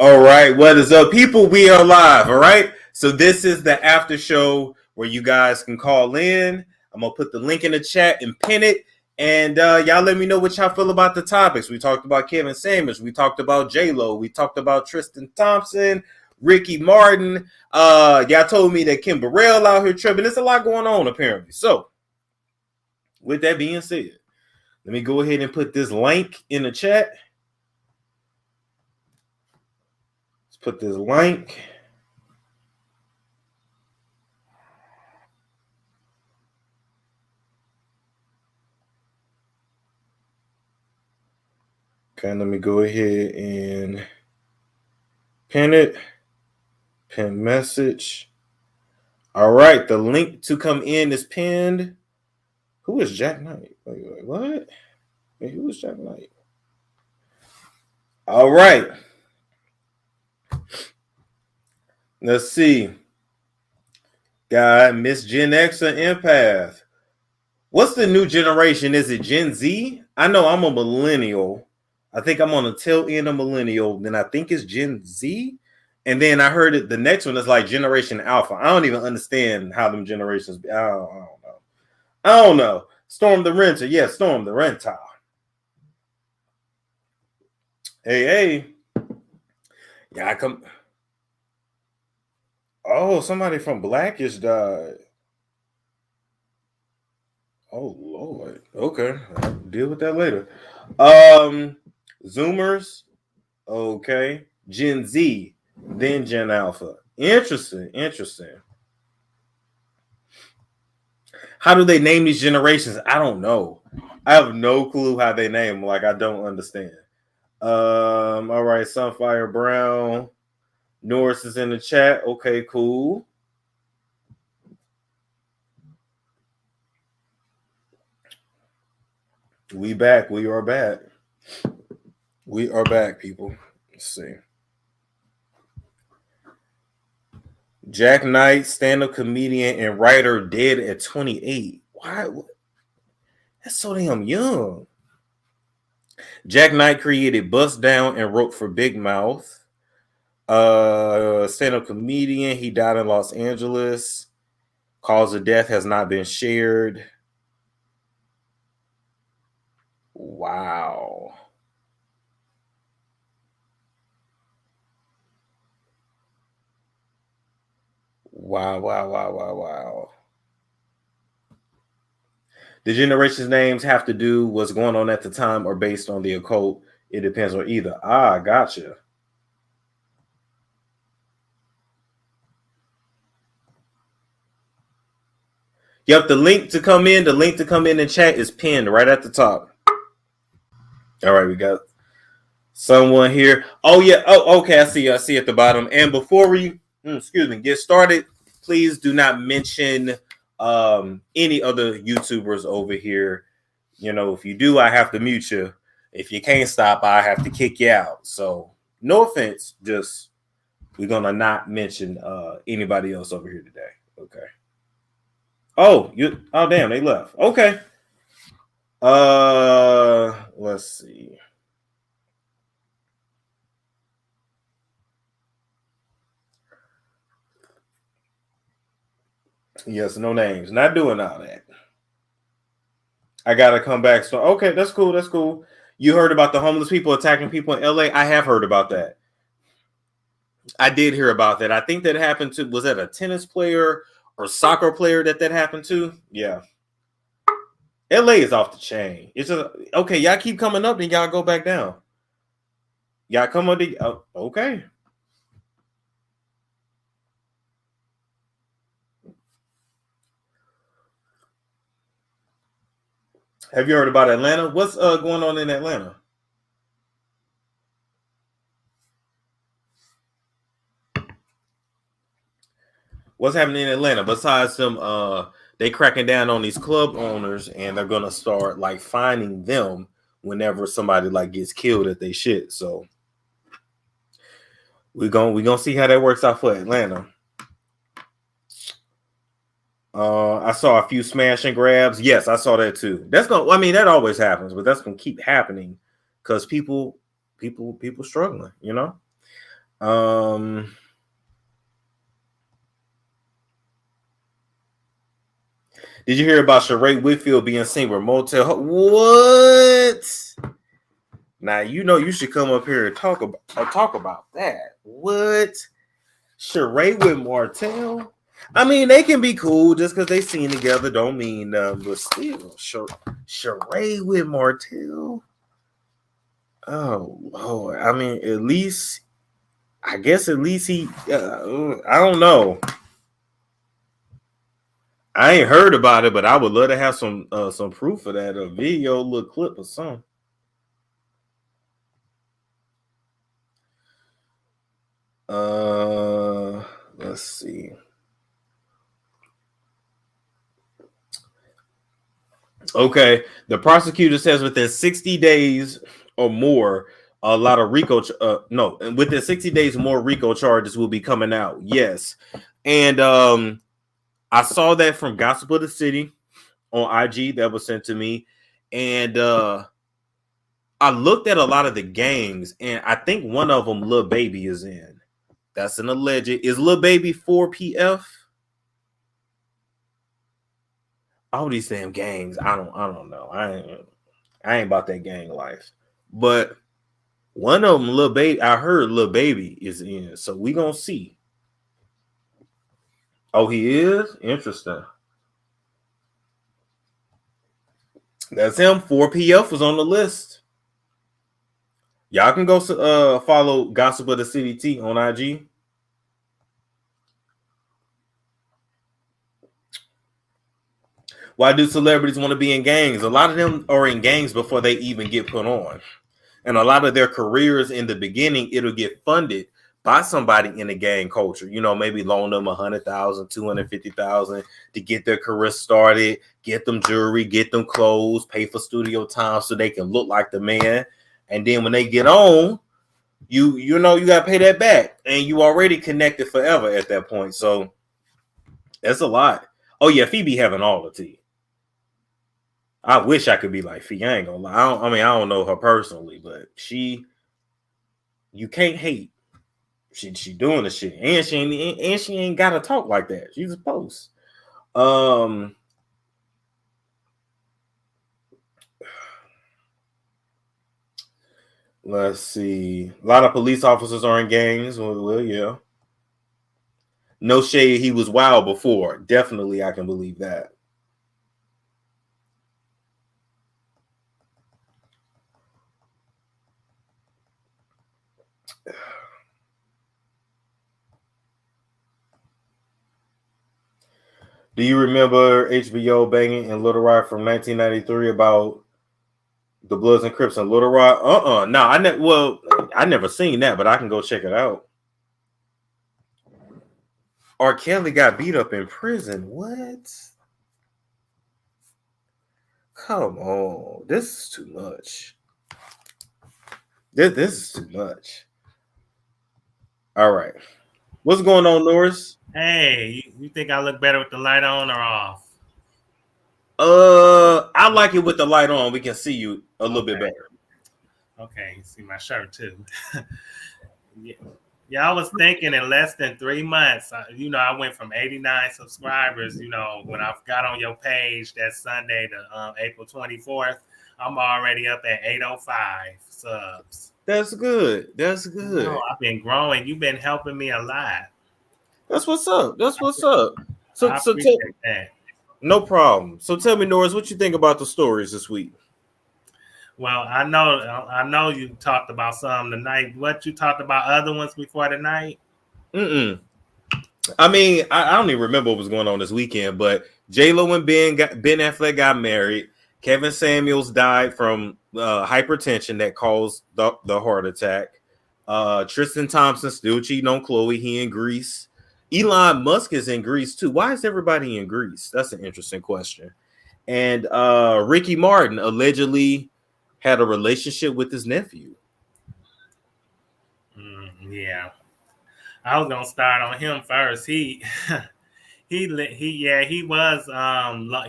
All right, what is up, people? We are live. All right, so this is the after show where you guys can call in. I'm gonna put the link in the chat and pin it, and y'all let me know what y'all feel about the topics. We talked about Kevin Samuels, we talked about J.Lo, we talked about Tristan Thompson, Ricky Martin. Y'all told me that Kim Burrell out here tripping. There's a lot going on apparently. So, with that being said, let me go ahead and put this link in the chat. Put this link. Okay, let me go ahead and pin it. Pin message. All right, the link to come in is pinned. Who is Jack Knight? Wait, what? Wait, who is Jack Knight? All right. Let's see. Got Miss Gen X or Empath. What's the new generation? Is it Gen Z? I know I'm a millennial. I think I'm on the tail end of millennial. Then I think it's Gen Z. And then I heard it. The next one is like Generation Alpha. I don't even understand how them generations be. I don't know. Storm the Renter. Yeah, Storm the Renter. Hey. Yeah, I come. Oh, somebody from Blackish died. Oh, Lord. Okay. I'll deal with that later. Zoomers. Okay. Gen Z. Then Gen Alpha. Interesting. How do they name these generations? I don't know. I have no clue how they name them. Like, I don't understand. All right. Sunfire Brown. Norris is in the chat. Okay, cool. We back. We are back. We are back, people. Let's see. Jack Knight, stand-up comedian and writer, dead at 28. Why? That's so damn young. Jack Knight created Bust Down and wrote for Big Mouth. Stand-up comedian. He died in Los Angeles. Cause of death has not been shared. Wow. Wow. The generation's names have to do what's going on at the time or based on the occult. It depends on either. Gotcha. Yep, the link to come in in chat is pinned right at the top. All right, we got someone here. Oh, yeah. Oh, okay. I see at the bottom. And before we, get started, please do not mention any other YouTubers over here. You know, if you do, I have to mute you. If you can't stop, I have to kick you out. So, no offense. Just, we're going to not mention anybody else over here today. Okay. Oh, damn, they left. Okay. Let's see. Yes, no names. Not doing all that. I gotta come back. So okay, that's cool. You heard about the homeless people attacking people in LA? I have heard about that. I did hear about that. I think that happened to, was that a tennis player or soccer player that happened to? Yeah. LA is off the chain. It's just okay. Y'all keep coming up, then y'all go back down. Y'all come up. Okay. Have you heard about Atlanta? What's going on in Atlanta? What's happening in Atlanta besides them? They cracking down on these club owners, and they're gonna start like fining them whenever somebody like gets killed at they shit. So we're gonna see how that works out for Atlanta. I saw a few smash and grabs. Yes, I saw that too. That's gonna. I mean, that always happens, but that's gonna keep happening because people struggling. You know. Did you hear about Sheree Whitfield being seen with motel? What? Now you know you should come up here and talk about that. What? Sheree with Martell? I mean, they can be cool just because they seen together. Don't mean but still, Sheree with Martell. Oh Lord! I mean, at least he. I don't know. I ain't heard about it, but I would love to have some proof of that, a video, little clip or something. Let's see. Okay, the prosecutor says within 60 days or more, a lot of RICO. Within 60 days, more RICO charges will be coming out. Yes, and I saw that from Gossip of the City on IG that was sent to me, and I looked at a lot of the gangs, and I think one of them, Lil Baby, is in. That's an alleged. Is Lil Baby 4PF? All these damn gangs. I don't know. I ain't about that gang life. But one of them, Lil Baby, I heard Lil Baby is in. So we gonna see. Oh, he is? Interesting. That's him. 4PF was on the list. Y'all can go follow Gossip of the City T on IG. Why do celebrities want to be in gangs? A lot of them are in gangs before they even get put on. And a lot of their careers in the beginning, it'll get funded by somebody in the gang culture. You know, maybe loan them $100,000, $250,000 to get their career started, get them jewelry, get them clothes, pay for studio time so they can look like the man. And then when they get on, you know you gotta pay that back, and you already connected forever at that point. So that's a lot. Oh yeah, Phoebe having all the tea. I wish I could be like Fee. I ain't gonna lie. I don't know her personally, but you can't hate. She doing the shit, and she ain't gotta talk like that. She's supposed. Let's see. A lot of police officers are in gangs. Well, yeah. No shade. He was wild before. Definitely, I can believe that. Do you remember HBO banging in Little Rock from 1993 about the Bloods and Crips in Little Rock? No, I never seen that, but I can go check it out. R. Kelly got beat up in prison. What? Come on. This is too much. This is too much. All right. What's going on, Norris? Hey, you think I look better with the light on or off? I like it with the light on. We can see you a little bit better. Okay, see my shirt too. Yeah, I was thinking in less than 3 months, I went from 89 subscribers, when I got on your page that Sunday to April 24th, I'm already up at 805 subs. That's good. That's good. I've been growing. You've been helping me a lot. That's what's up. So I appreciate that. No problem. So tell me, Norris, what you think about the stories this week? Well, I know you talked about some tonight. What, you talked about other ones before tonight? I mean, I don't even remember what was going on this weekend, but J.Lo and Ben Affleck got married. Kevin Samuels died from hypertension that caused the heart attack. Tristan Thompson still cheating on Chloe. He in Greece. Elon Musk is in Greece too. Why is everybody in Greece? That's an interesting question. And Ricky Martin allegedly had a relationship with his nephew. Yeah, I was gonna start on him first. He was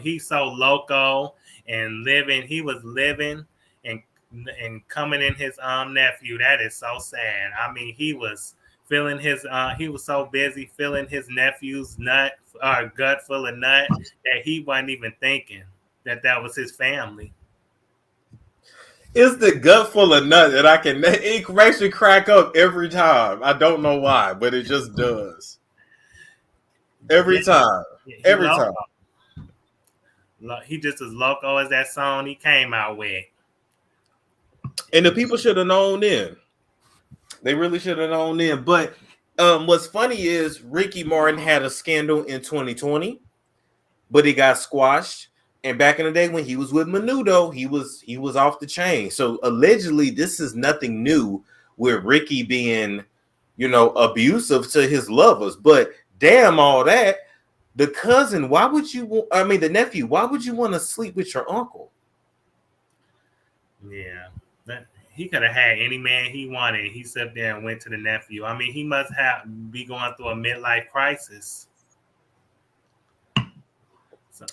he's so local and living. He was living and coming in his nephew. That is so sad. I mean, he was feeling his he was so busy feeling his nephew's gut full of nut that he wasn't even thinking that was his family. It's the gut full of nut that it makes me crack up every time. I don't know why, but it just does. Every time. He Every loco. time. He just as loco as that song he came out with. And the people should have known then. They really should have known then. But what's funny is Ricky Martin had a scandal in 2020, but it got squashed. And back in the day when he was with Menudo, he was off the chain. So allegedly, this is nothing new with Ricky being, abusive to his lovers. But damn all that, the cousin, the nephew, why would you want to sleep with your uncle? Yeah. He could have had any man he wanted. He sat there and went to the nephew. I mean, he must be going through a midlife crisis. So,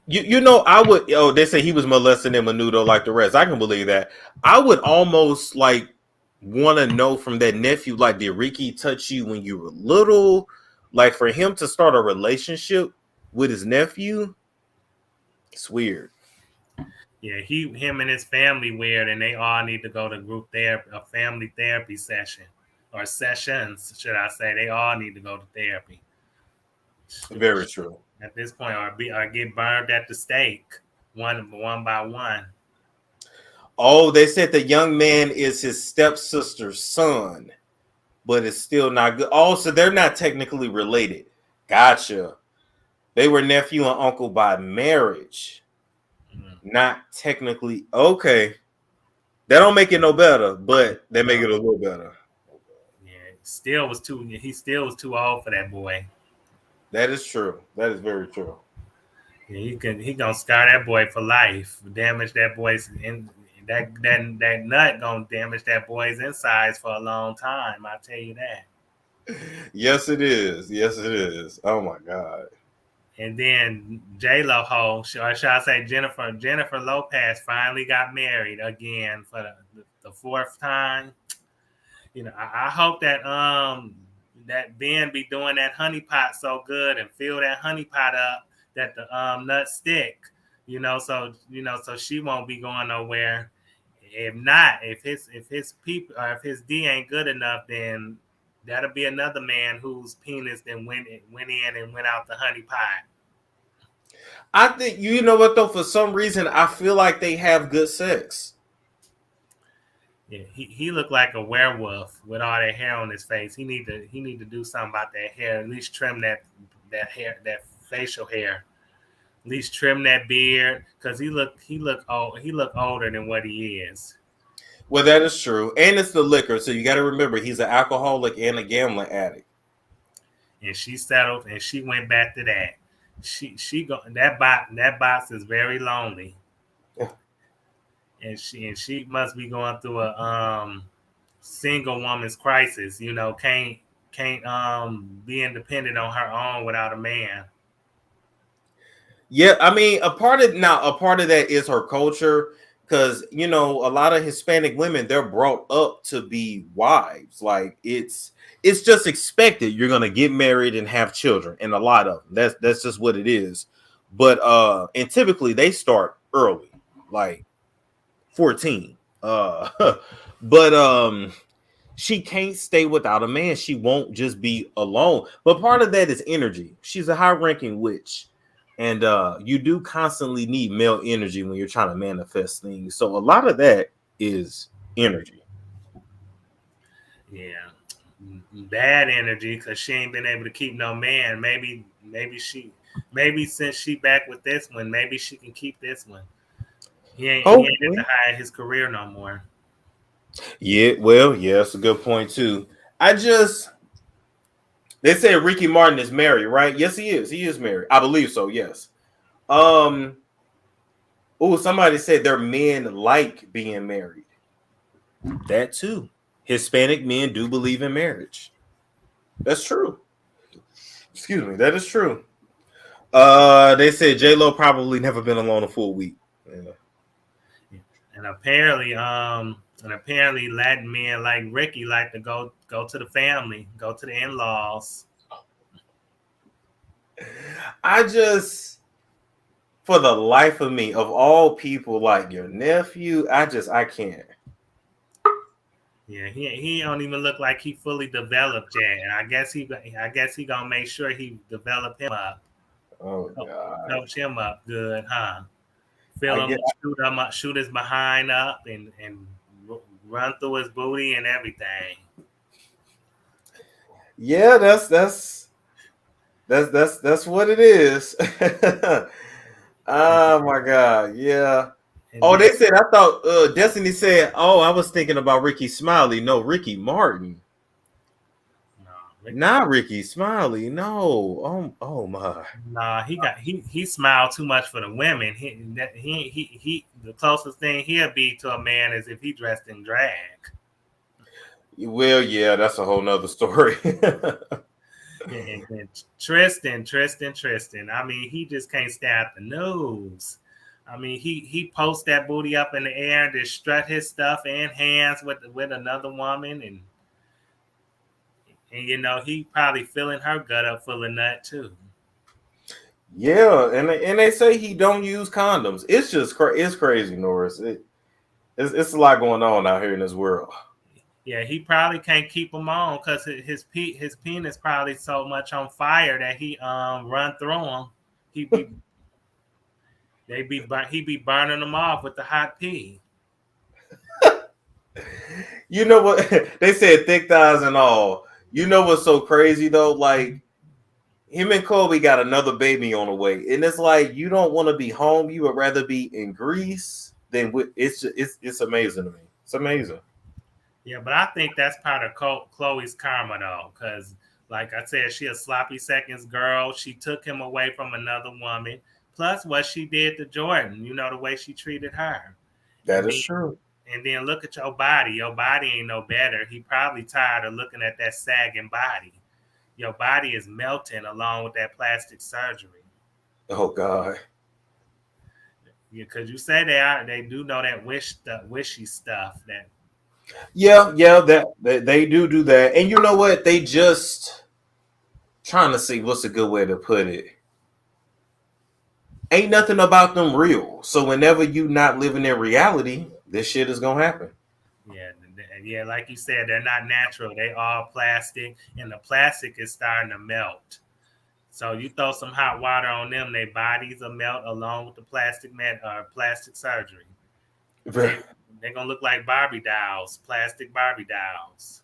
I would. Oh, they say he was molesting in Menudo like the rest. I can believe that. I would almost want to know from that nephew, did Ricky touch you when you were little? Like for him to start a relationship with his nephew, it's weird. Yeah, him and his family weird, and they all need to go to group therapy, a family therapy session, or sessions, should I say? They all need to go to therapy. Very true. At this point, or get burned at the stake, one by one. Oh, they said the young man is his stepsister's son, but it's still not good. Oh, so they're not technically related. Gotcha. They were nephew and uncle by marriage. Not technically. Okay. That don't make it no better, but they make it a little better. Yeah, he still was too old for that boy. That is true. That is very true. Yeah, he gonna scar that boy for life. Damage that boy's that nut gonna damage that boy's insides for a long time. I tell you that. Yes, it is. Yes, it is. Oh my God. And then J.Lo, or should I say Jennifer Lopez finally got married again for the fourth time. I hope that that Ben be doing that honey pot so good and fill that honey pot up that the nuts stick. So she won't be going nowhere. If not, if his people or if his D ain't good enough, then that'll be another man whose penis then went in and went out the honey pot. I think you know what though. For some reason, I feel like they have good sex. Yeah, he looked like a werewolf with all that hair on his face. He need to do something about that hair. At least trim that hair, that facial hair. At least trim that beard because he look old. He look older than what he is. Well, that is true, and it's the liquor. So you got to remember, he's an alcoholic and a gambling addict. And she settled, and she went back to that. That box is very lonely. Yeah. And she must be going through a single woman's crisis. Can't be independent on her own without a man. Yeah, I mean, a part of that is her culture, because a lot of Hispanic women, they're brought up to be wives. Like it's just expected. You're gonna get married and have children, and a lot of them. That's just what it is. But and typically they start early, like 14. But she can't stay without a man. She won't just be alone. But part of that is energy. She's a high-ranking witch. And you do constantly need male energy when you're trying to manifest things. So a lot of that is energy. Yeah. Bad energy because she ain't been able to keep no man. Maybe since she back with this one, maybe she can keep this one. He ain't at the high of his career no more. Yeah, well, yeah, that's a good point too. They say Ricky Martin is married, right? Yes, he is. He is married. I believe so, yes. Somebody said their men like being married. That too. Hispanic men do believe in marriage. That's true. Excuse me, that is true. They said J.Lo probably never been alone a full week. Yeah. And apparently, And apparently Latin men like Ricky like to go to the family, go to the in-laws. I just, for the life of me, of all people, like your nephew, I can't. Yeah, he don't even look like he fully developed yet. And I guess he gonna make sure he develop him up. Oh God. Coach him up good, huh? I Fill him, get. shoot him up, shoot his behind up, and run through his booty and everything. Yeah, that's what it is. Oh my God, yeah. And Oh, then, they said, I thought Destiny said, oh, I was thinking about Ricky Smiley. No, Ricky Martin. no, Not Ricky Smiley. No. Oh my. nah, he smiled too much for the women. He the closest thing he'll be to a man is if he dressed in drag. Well, yeah, that's a whole nother story. And Tristan. I mean, he just can't stay out the news. I mean, he posts that booty up in the air and just strut his stuff and hands with another woman, and you know he probably filling her gut up full of nut too. Yeah, and they say he don't use condoms. It's just it's crazy, Norris. It's a lot going on out here in this world. Yeah, he probably can't keep them on because his penis probably so much on fire that he run through them. He be burning them off with the hot pee. You know what they said, thick thighs and all. You know what's so crazy though? Like him and Kobe got another baby on the way, and it's like you don't want to be home. You would rather be in Greece than with. It's amazing to me. It's amazing. Yeah, but I think that's part of Chloe's karma though, because like I said, she a sloppy seconds girl. She took him away from another woman. Plus, what she did to Jordan, you know, the way she treated her. That is true. And then look at your body. Your body ain't no better. He probably tired of looking at that sagging body. Your body is melting along with that plastic surgery. Oh God. Yeah, because you say they do know that wishy stuff. That Yeah, that they do that. And you know what? They just trying to see what's a good way to put it. Ain't nothing about them real. So whenever you not living in reality, this shit is gonna happen. yeah, like you said, they're not natural. They all plastic, and the plastic is starting to melt. So you throw some hot water on them, their bodies will melt along with the plastic surgery. They're gonna look like Barbie dolls, plastic Barbie dolls.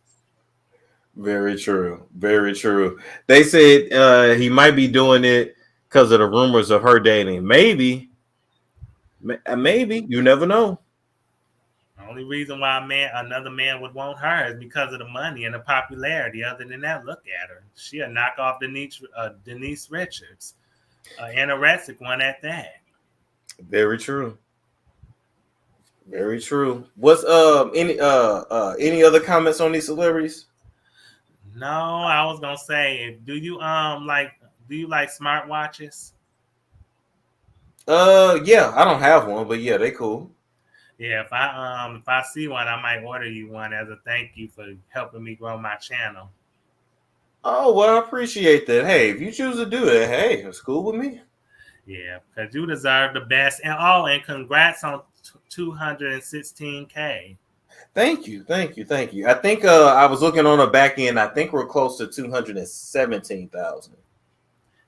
Very true. Very true. They said he might be doing it because of the rumors of her dating. Maybe. You never know. The only reason why another man would want her is because of the money and the popularity. Other than that, look at her. She'll knock off Denise Richards, anorexic one at that. Very true. Very true. What's any other comments on these celebrities? No, I was gonna say, do you like smartwatches? Yeah, I don't have one, but yeah, they cool. Yeah, if I see one, I might order you one as a thank you for helping me grow my channel. Oh well, I appreciate that. Hey, if you choose to do it, hey, it's cool with me. Yeah, because you deserve the best, and congrats on 216K. Thank you. I think I was looking on the back end. I think we're close to 217,000.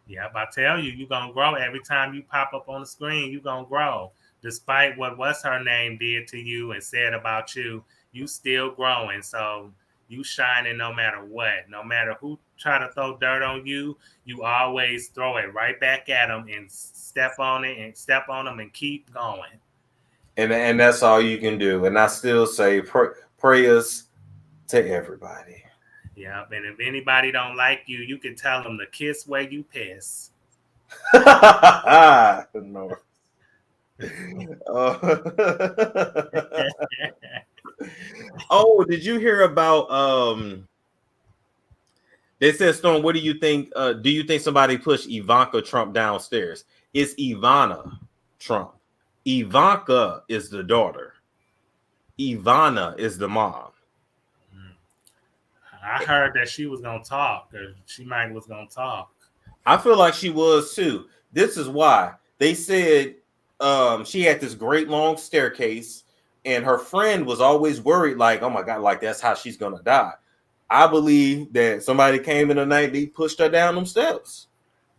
Yeah, if I tell you, you're gonna grow every time you pop up on the screen. You're gonna grow, despite what's her name did to you and said about you. You still growing, so you shining no matter what. No matter who try to throw dirt on you, you always throw it right back at them and step on them and keep going. And that's all you can do. And I still say prayers to everybody. Yeah, and if anybody don't like you, you can tell them to kiss where you piss. No. Oh, did you hear about they said, Storm, what do you think? Do you think somebody pushed Ivanka Trump downstairs? It's Ivana Trump. Ivanka is the daughter. Ivana is the mom. I heard that she was gonna talk, or she might was gonna talk. I feel like she was too. This is why they said she had this great long staircase, and her friend was always worried, like, oh my god, like that's how she's gonna die. I believe that somebody came in the night, they pushed her down them steps.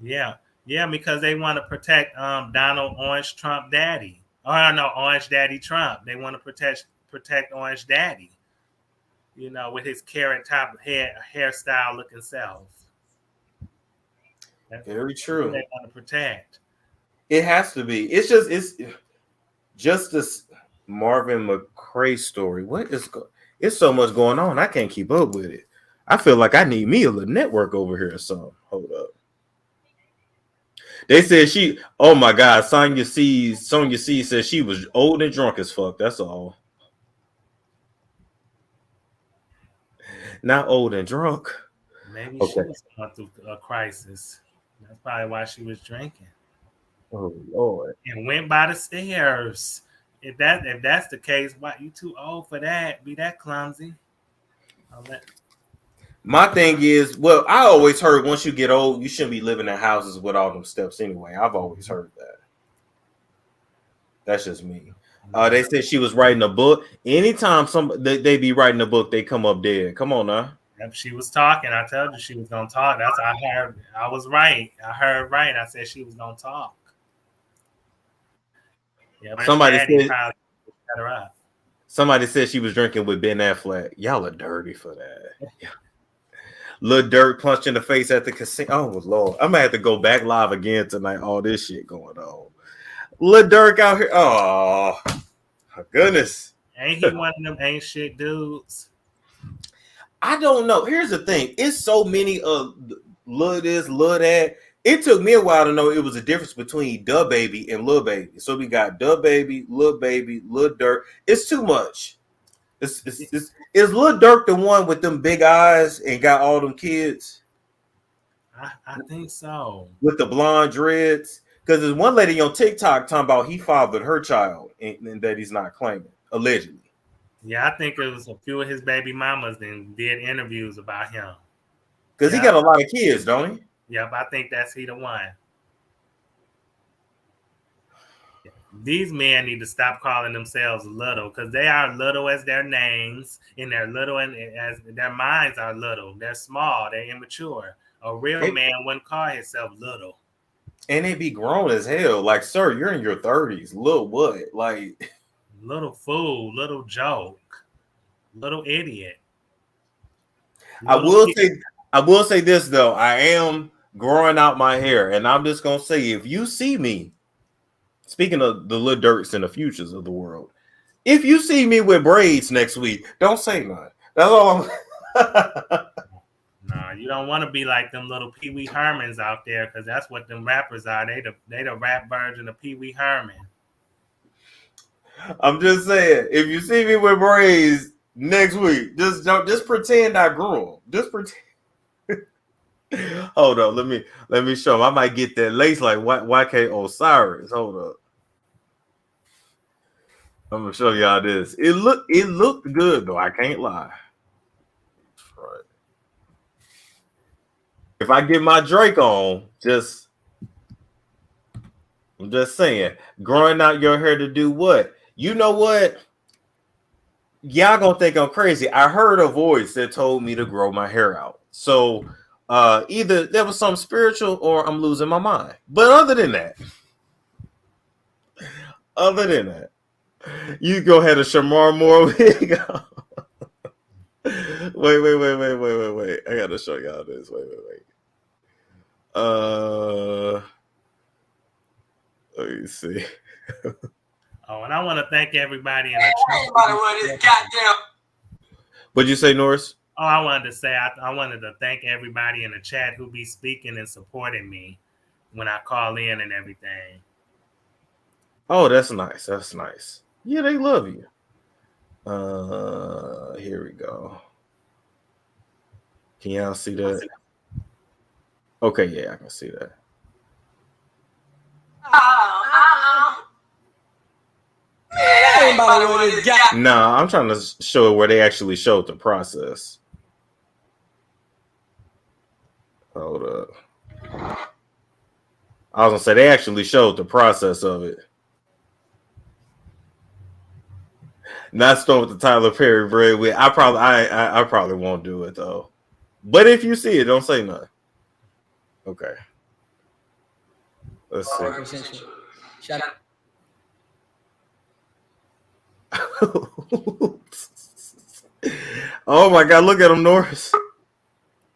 Yeah, because they want to protect Donald Orange Trump Daddy. Oh no, Orange Daddy Trump. They want to protect Orange Daddy. You know, with his carrot top hairstyle looking self. That's Very true. they want to protect. It has to be. It's just this Marvin McCray story. It's so much going on. I can't keep up with it. I feel like I need me a little network over here or something. Hold up. They said oh my God, Sonya C said she was old and drunk as fuck. That's all. Not old and drunk. Maybe she was going through a crisis. That's probably why she was drinking. Oh Lord. And went by the stairs. If that's the case, why you too old for that? Be that clumsy. My thing is, well, I always heard once you get old, you shouldn't be living in houses with all them steps anyway. I've always heard that. That's just me. They said she was writing a book. Anytime they be writing a book, they come up dead. Come on now. If she was talking, I told you she was gonna talk. That's I heard. I was right. I heard right. I said she was gonna talk. Yeah, somebody said she was drinking with Ben Affleck. Y'all are dirty for that. Yeah. Lil Durk punched in the face at the casino. Oh Lord, I'm gonna have to go back live again tonight. All this shit going on. Lil Durk out here. Oh my goodness. Ain't he one of them ain't shit dudes? I don't know. Here's the thing. It's so many of Lil this, Lil that. It took me a while to know it was a difference between Da Baby and Lil Baby. So we got Da Baby, Lil Durk. It's too much. Is Lil Durk the one with them big eyes and got all them kids? I think so. With the blonde dreads? Because there's one lady on TikTok talking about he fathered her child and that he's not claiming, allegedly. Yeah, I think it was a few of his baby mamas then did interviews about him. Because he got a lot of kids, don't he? Yep, I think that's he the one. These men need to stop calling themselves little because they are little as their names and they're little and as their minds are little. They're small. They're immature. A real man wouldn't call himself little. And they be grown as hell. Like, sir, you're in your 30s. Little what? Like, little fool, little joke, little idiot. I will say this though. I am growing out my hair, and I'm just gonna say, if you see me, speaking of the Lil Durks and the Futures of the world, if you see me with braids next week, don't say nothing. That's all I'm. Nah, you don't want to be like them little Pee Wee Hermans out there, because that's what them rappers are. They the rap version of Pee Wee Herman. I'm just saying, if you see me with braids next week, just pretend I grew them. Just pretend. Hold up, let me show him. I might get that lace like YK Osiris. Hold up. I'm gonna show y'all this. It looked good though. I can't lie. Right. If I get my Drake on, I'm just saying, growing out your hair to do what? You know what? Y'all gonna think I'm crazy. I heard a voice that told me to grow my hair out. So either there was something spiritual or I'm losing my mind. But other than that, you go ahead and Shamar Moore wig. Wait. I gotta show y'all this. Wait. Let me see. Oh, and I want to thank everybody in the chat. What'd you say, Norris? Oh, I wanted to say I wanted to thank everybody in the chat who be speaking and supporting me when I call in and everything. Oh, that's nice. That's nice. Yeah, they love you. Here we go. Can y'all see that? Okay, yeah, I can see that. ain't about to run this guy. Nah, I'm trying to show it where they actually showed the process. Hold up. I was gonna say they actually showed the process of it. Not start with the Tyler Perry bread with. I probably won't do it though. But if you see it, don't say nothing. Okay. Let's see. Shut up. Oh my God! Look at him, Norris.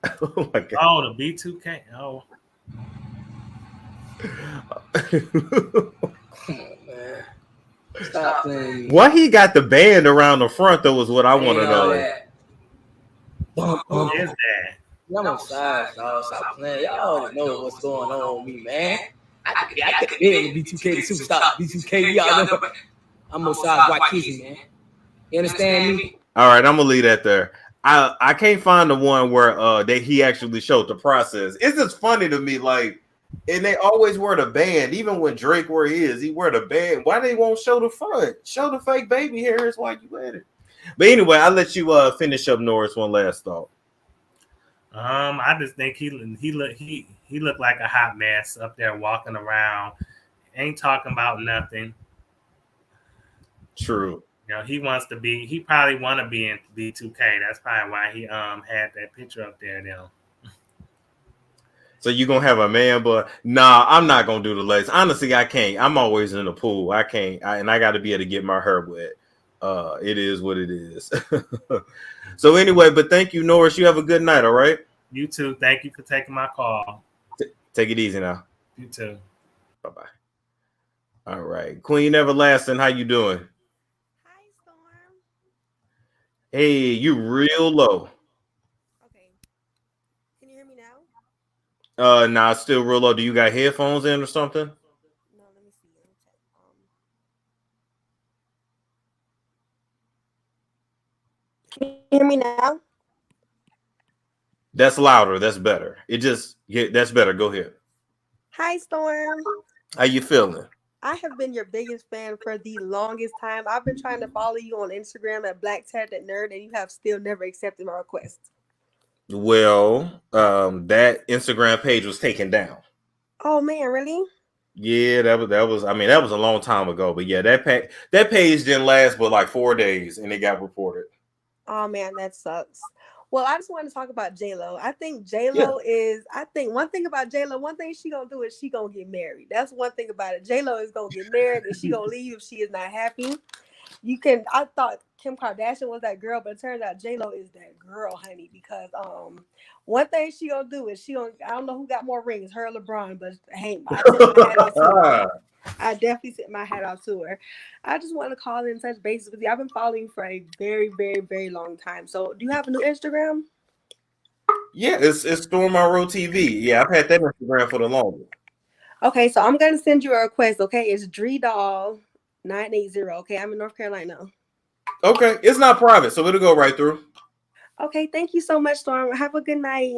Oh my God! Oh, the B2K. Oh, Come on, man. Stop playing. Why he got the band around the front though is what I want to know. who is that? I'm on side, y'all. Stop playing. Y'all already know what's going on with me, man. I could be in the B2K, the superstar B2K. Y'all know. I'm on sides white kids, man. You understand me? All right, I'm gonna leave that there. I can't find the one where that he actually showed the process. It's just funny to me, like, and they always wear the band, even when Drake where he is, he wear the band. Why they won't show the front? Show the fake baby hairs while you at it. But anyway, I'll let you finish up, Norris. One last thought. I just think he looked like a hot mess up there walking around, ain't talking about nothing. True. You know, he probably want to be in B2K. That's probably why he had that picture up there now. So you gonna have a man, but nah, I'm not gonna do the legs. Honestly, I can't. I'm always in the pool. I can't, and I got to be able to get my hair wet. It is what it is. So anyway, but thank you, Norris. You have a good night. All right. You too. Thank you for taking my call. Take it easy now. You too. Bye bye. All right, Queen Everlasting, how you doing? Hi, Storm. Hey, you real low. Okay. Can you hear me now? Nah, still real low. Do you got headphones in or something? No, let me see. Let me check. Can you hear me now? That's louder. That's better. That's better. Go ahead. Hi, Storm. How you feeling? I have been your biggest fan for the longest time. I've been trying to follow you on Instagram at Black Tatted Nerd, and you have still never accepted my request. Well, that Instagram page was taken down. Oh man, really? Yeah, that was. I mean, that was a long time ago. But yeah, that page didn't last but like 4 days, and it got reported. Oh man, that sucks. Well, I just want to talk about J.Lo. I think J.Lo is. I think one thing about J.Lo, one thing she gonna do is she gonna get married. That's one thing about it. J.Lo is gonna get married, and she gonna leave if she is not happy. I thought Kim Kardashian was that girl, but it turns out J.Lo is that girl, honey, because one thing she gonna do is I don't know who got more rings, her or LeBron, but hey, I tip my hat off to her. I definitely tip my hat off to her. I just want to call in and touch bases with you. I've been following you for a very, very, very long time. So do you have a new Instagram? Yeah, it's stormmonroetv. Yeah, I've had that Instagram for the longest. Okay, so I'm gonna send you a request, okay? It's DreeDoll980. Okay, I'm in North Carolina. Okay, it's not private, so it'll go right through. Okay, thank you so much, Storm. Have a good night.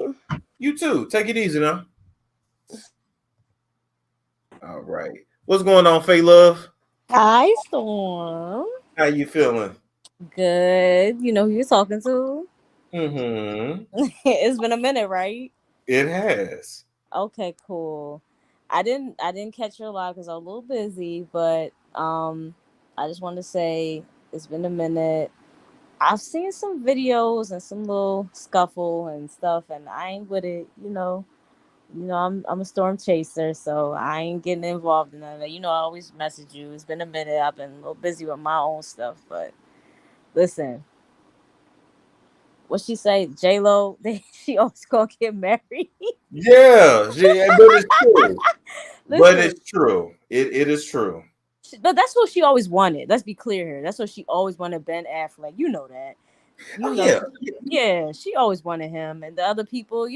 You too. Take it easy now. All right. What's going on, Faye Love? Hi, Storm. How you feeling? Good. You know who you're talking to? Mm-hmm. It's been a minute, right? It has. Okay, cool. I didn't catch your live because I was a little busy, but I just wanted to say it's been a minute. I've seen some videos and some little scuffle and stuff, and I ain't with it. I'm a storm chaser, so I ain't getting involved in that. I always message you. It's been a minute. I've been a little busy with my own stuff, but listen, what she say? J.Lo, she always gonna get married. Yeah, but it's true. But Listen, it's true. It is true. but that's what she always wanted. Let's be clear here. That's what she always wanted. Ben Affleck, you know that. Yeah. Yeah, she always wanted him, and the other people,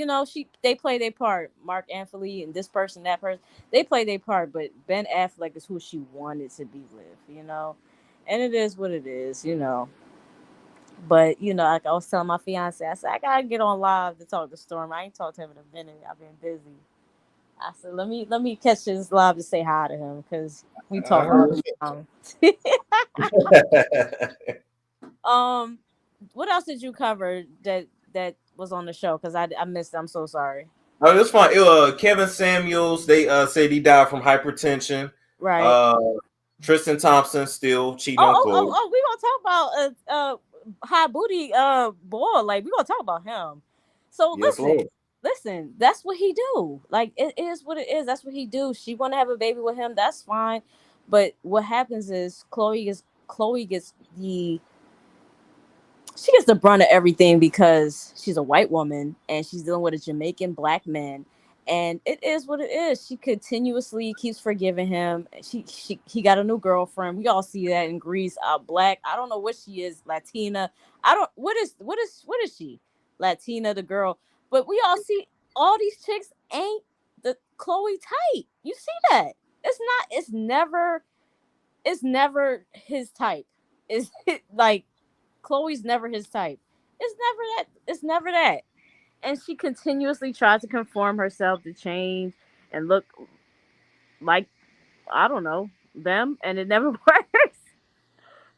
they play their part. Mark Anthony and this person, that person, they play their part. But Ben Affleck is who she wanted to be with, and it is what it is. But like I was telling my fiance, I said I gotta get on live to talk to Storm. I ain't talked to him in a minute. I've been busy. I said, let me catch this live to say hi to him because we talk all the time. What else did you cover that was on the show? Because I missed it. I'm so sorry. Oh, it's fine. Kevin Samuels, they said he died from hypertension. Right. Tristan Thompson still cheating on Chlo. We gonna talk about high booty boy. Like we gonna talk about him. So Yes, Lord. listen, that's what he do. Like it is what it is. That's what he do. She want to have a baby with him. That's fine. But what happens is Chloe gets the brunt of everything because she's a white woman and she's dealing with a Jamaican black man. And it is what it is. She continuously keeps forgiving him. He got a new girlfriend. We all see that in Greece. Black. I don't know what she is. Latina. I don't. What is she? Latina, the girl. But we all see all these chicks ain't the Chloe type. You see that? It's not. It's never. It's never his type. It's like Chloe's never his type. It's never that. It's never that. And she continuously tries to conform herself to change and look like, I don't know, them, and it never works.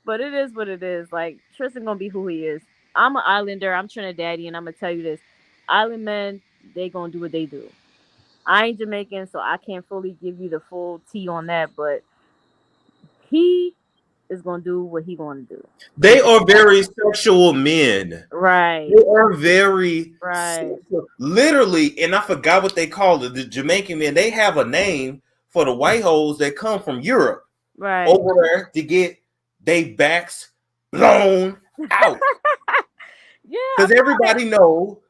But it is what it is. Like, Tristan gonna be who he is. I'm an islander, I'm Trinidadian, I'm gonna tell you this. Island men, they gonna do what they do. I ain't Jamaican, so I can't fully give you the full tea on that, but he is gonna do what he gonna do. They are very sexual men. Right. They are very right. Sexual. Literally, and I forgot what they call it. The Jamaican men, they have a name for the white hoes that come from Europe right over there to get they backs blown out. Yeah. Because everybody know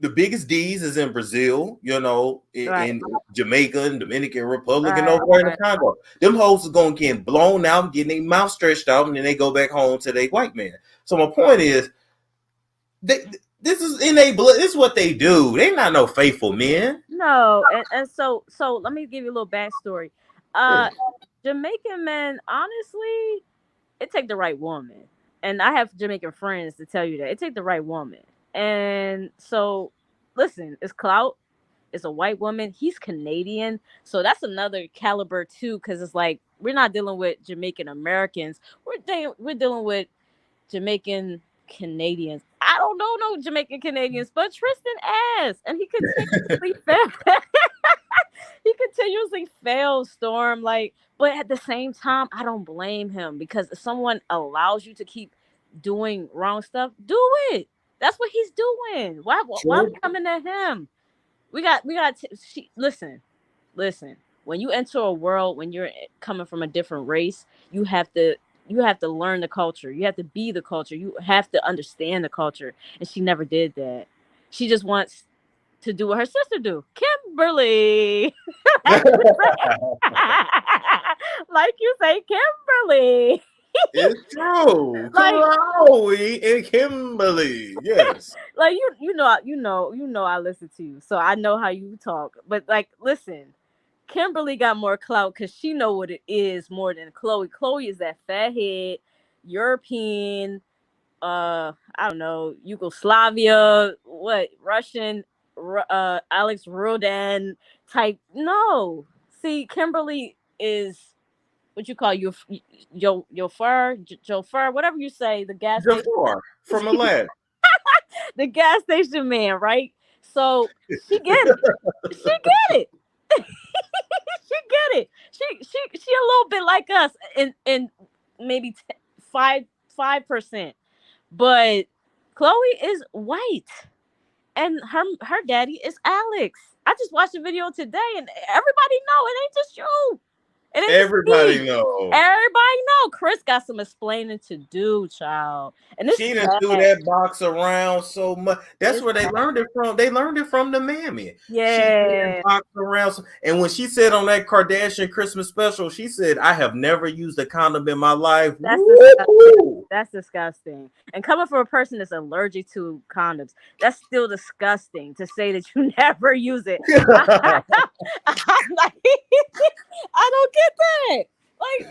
the biggest D's is in Brazil, in Jamaica and Dominican Republic and over there in the Congo. Them hoes is gonna get blown out, getting their mouth stretched out, and then they go back home to their white man. So my point is, this is in their blood. This is what they do. They not no faithful men. No, and so let me give you a little backstory. Jamaican men, honestly, it take the right woman. And I have Jamaican friends to tell you that. It take the right woman. And so, listen, it's clout. It's a white woman. He's Canadian. So that's another caliber, too, because it's like, we're not dealing with Jamaican Americans. We're dealing with Jamaican Canadians. I don't know no Jamaican Canadians, but Tristan ass. And he continuously fails Storm. Like, but at the same time, I don't blame him because if someone allows you to keep doing wrong stuff, do it. That's what he's doing. Why are we coming at him? Listen. When you enter a world, when you're coming from a different race, you have to learn the culture. You have to be the culture. You have to understand the culture. And she never did that. She just wants to do what her sister do. Kimberly. Like you say, Kimberly. It's true. Chloe and Kimberly. Yes. Like you know I listen to you. So I know how you talk. But like listen, Kimberly got more clout because she know what it is more than Chloe. Chloe is that fathead European, I don't know, Yugoslavia, Russian, Alex Rodin type. No, see, Kimberly is what you call your fur, Joe Fur, whatever you say. The gas station from Aladdin. The gas station man, right? So she get it. She get it. She get it. She a little bit like us in maybe 5%, but Chloe is white, and her daddy is Alex. I just watched a video today, and everybody know it ain't just you. Everybody know. Chris got some explaining to do, child. And this she didn't do that box around so much. That's where they learned it from. They learned it from the mammy. Yeah. She box around. And when she said on that Kardashian Christmas special, she said, "I have never used a condom in my life." That's disgusting. And coming from a person that's allergic to condoms, that's still disgusting to say that you never use it. I don't get that. Like,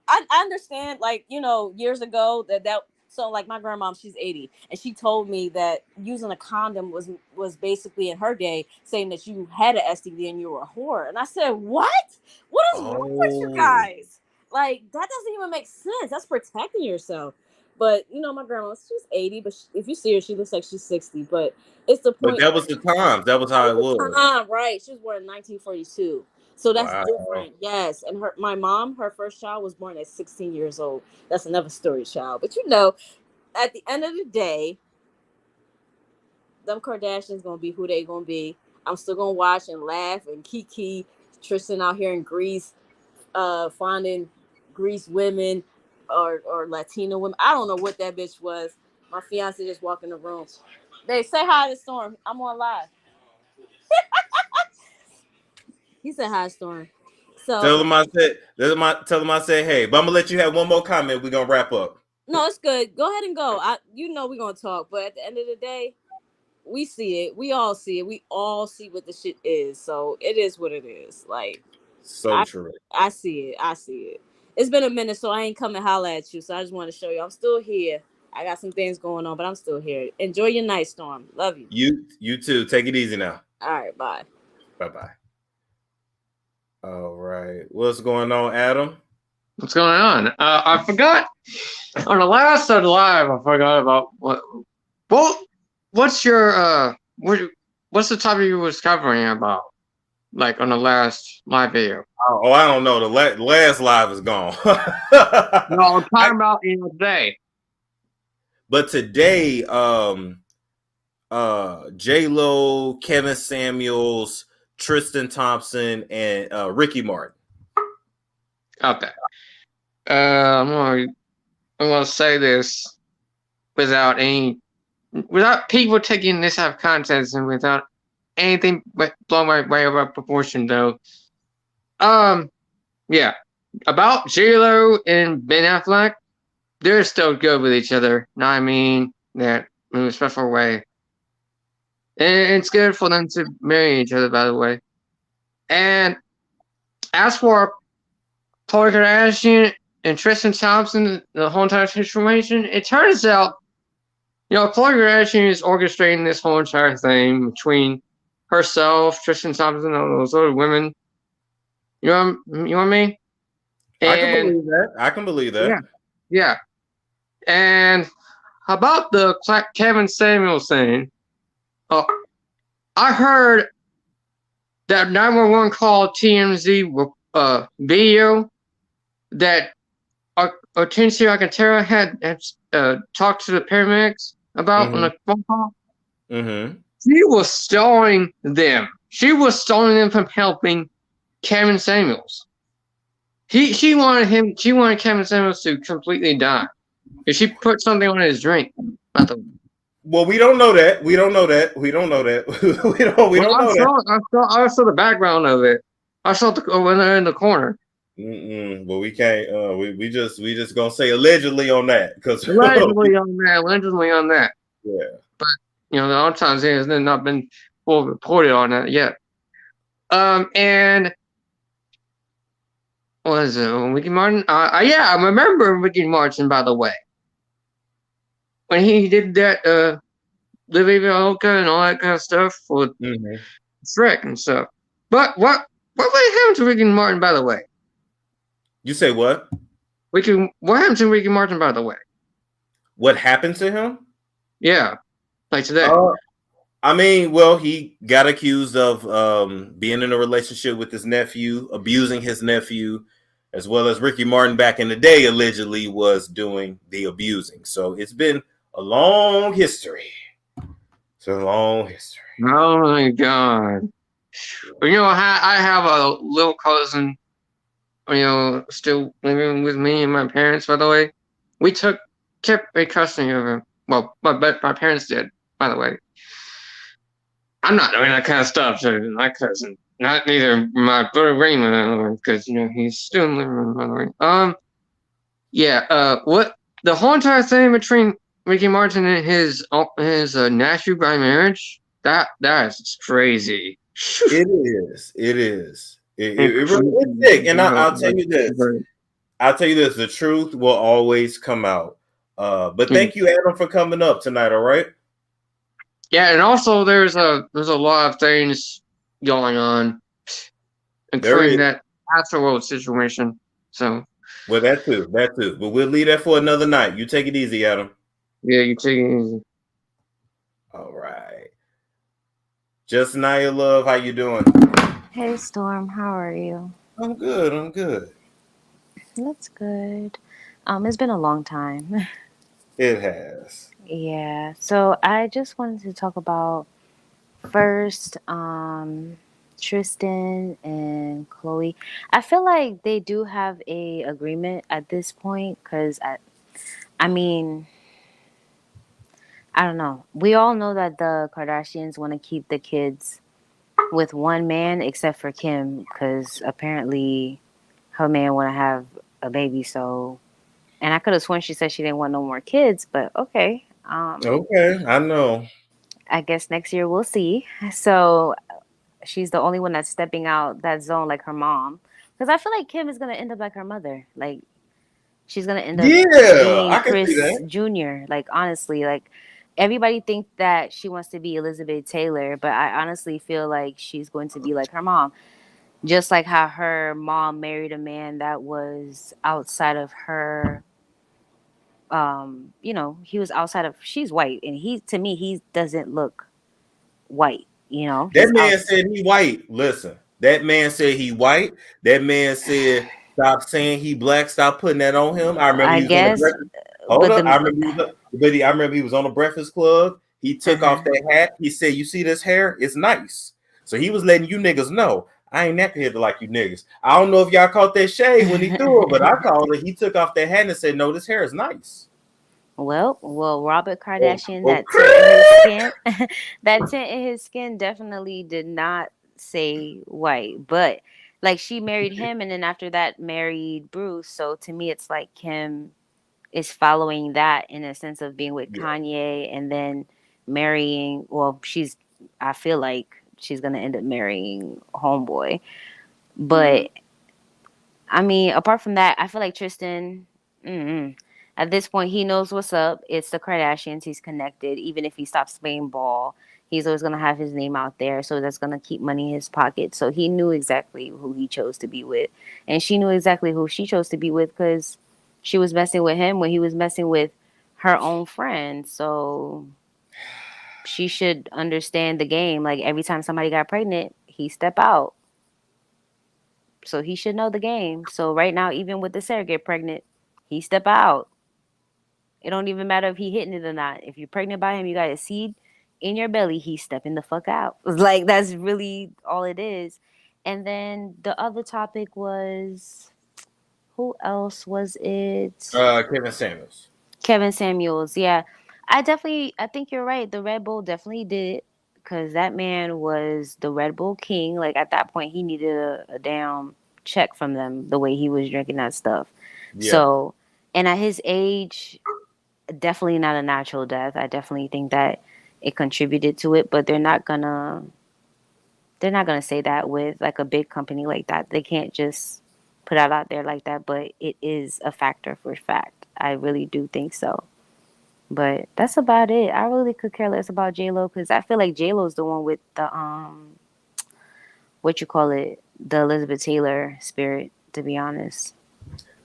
I understand, like, years ago that So like my grandma, she's 80, and she told me that using a condom was basically in her day saying that you had an STD and you were a whore. And I said, what? What is wrong with you guys? Like, that doesn't even make sense. That's protecting yourself. But you know, my grandma, she's 80, but if you see her, she looks like she's 60. But it's the point. But that was the times. That was how it was. Right. She was born in 1942. So that's different. Yes. And my mom, her first child was born at 16 years old. That's another story, child. But you know, at the end of the day, them Kardashians gonna be who they gonna be. I'm still gonna watch and laugh and kiki. Tristan out here in Greece, finding Greece women or Latino women. I don't know what that bitch was. My fiance just walked in the room. They say hi to Storm. I'm on live. He said hi, Storm. So tell him I said hey, but I'm gonna let you have one more comment. We're gonna wrap up. No, it's good. Go ahead and go. You know we're gonna talk, but at the end of the day, we see it. We all see it. We all see what the shit is. So it is what it is. Like, True. I see it. I see it. It's been a minute, so I ain't come and holler at you. So I just want to show you I'm still here. I got some things going on, but I'm still here. Enjoy your night, Storm. Love you. You too. Take it easy now. All right, bye. Bye. All right. What's going on, Adam? What's going on? I forgot on the last live. I forgot about what's your what's the topic you was covering about, like on the last live video? Oh, I don't know. The last live is gone. No, I'm talking about today. But today, J.Lo, Kevin Samuels, Tristan Thompson, and Ricky Martin. Okay. I'm gonna say this without people taking this out of context and without anything but blowing my way over proportion, though. Yeah, about J.Lo and Ben Affleck, they're still good with each other. Know what I mean? That in a special way. And it's good for them to marry each other, by the way. And as for Khloe Kardashian and Tristan Thompson, the whole entire situation, it turns out, Khloe Kardashian is orchestrating this whole entire thing between herself, Tristan Thompson, and all those other women. You know what I mean? And I can believe that. Yeah. And about the Kevin Samuels thing, I heard that 911 call TMZ video that Atencio Alcantara had talked to the paramedics about on the phone call. Mm-hmm. She was stalling them. She was stalling them from helping Kevin Samuels. She wanted Kevin Samuels to completely die. If she put something on his drink. Well, we don't know that. We don't know that. I saw the background of it. I saw when they're in the corner. But we can't. We just gonna say allegedly on that because allegedly on that. Yeah. But the other times it has not been full reported on that yet. And what is it? Ricky Martin? Yeah, I remember Ricky Martin, by the way, when he did that Livia Oka and all that kind of stuff for Shrek and stuff. But what happened to Ricky Martin, by the way? You say what? What happened to Ricky Martin, by the way? What happened to him? Yeah, like today. I mean, well, he got accused of being in a relationship with his nephew, abusing his nephew, as well as Ricky Martin back in the day allegedly was doing the abusing. So it's been a long history. It's a long history. Oh my God. I have a little cousin, still living with me and my parents, by the way. We kept a custody of him. Well, my parents did, by the way. I'm not doing that kind of stuff to my cousin. Not neither my brother Raymond, because he's still living, by the way. What the whole entire thing between Ricky Martin and his nephew by marriage, that is crazy. It is. It really is sick. And I'll tell you this. The truth will always come out. But thank you, Adam, for coming up tonight. All right. Yeah, and also there's a lot of things going on, including that Astroworld situation. So well, that too. But we'll leave that for another night. You take it easy, Adam. yeah, you take it easy. All right. Just Naya Love, how you doing? Hey Storm, how are you? I'm good. That's good. It's been a long time. It has. Yeah. So I just wanted to talk about first, Tristan and Chloe. I feel like they do have a agreement at this point because I mean, I don't know. We all know that the Kardashians want to keep the kids with one man, except for Kim, because apparently her man want to have a baby. So, and I could have sworn she said she didn't want no more kids, but okay. Okay, I know. I guess next year we'll see. So she's the only one that's stepping out that zone, like her mom, because I feel like Kim is gonna end up like her mother. Like she's gonna end up Yeah, being I can see Chris that. Jr. Like honestly, like everybody thinks that she wants to be Elizabeth Taylor, but I honestly feel like she's going to be like her mom. Just like how her mom married a man that was outside of her, he was outside of, she's white, and to me, he doesn't look white, That he's man out. said he white. Listen, that man said he white. That man said stop saying he black. Stop putting that on him. I remember I he was on the guess, Breakfast. Hold but up, I remember he was on the Breakfast Club. He took off that hat. He said, "You see this hair? It's nice." So he was letting you niggas know I ain't that here to like you niggas. I don't know if y'all caught that shade when he threw it, but I called it. He took off that hat and said, "No, this hair is nice." Well, Robert Kardashian, Okay. that tint in his skin, that tint in his skin definitely did not say white. But like she married him, and then after that married Bruce. So to me, it's like Kim is following that in a sense of being with Yeah. Kanye and then marrying. Well, I feel like she's gonna end up marrying Homeboy. But I mean, apart from that, I feel like Tristan. At this point, he knows what's up. It's the Kardashians. He's connected. Even if he stops playing ball, he's always going to have his name out there. So that's going to keep money in his pocket. So he knew exactly who he chose to be with. And she knew exactly who she chose to be with because she was messing with him when he was messing with her own friend. So she should understand the game. Like every time somebody got pregnant, he step out. So he should know the game. So right now, even with the Sarah get pregnant, he step out. It don't even matter if he hitting it or not. If you're pregnant by him, you got a seed in your belly, he's stepping the fuck out. Like that's really all it is. And then the other topic was, who else was it? Kevin Samuels. Kevin Samuels. Yeah. I think you're right. The Red Bull definitely did it because that man was the Red Bull king. Like at that point, he needed a damn check from them the way he was drinking that stuff. Yeah. So, and at his age, definitely not a natural death. I definitely think that it contributed to it, but they're not gonna say that with like a big company like that. They can't just put it out there like that, but it is a factor for fact. I really do think so. But that's about it. I really could care less about J.Lo because I feel like J.Lo is the one with the what you call it, the Elizabeth Taylor spirit, to be honest.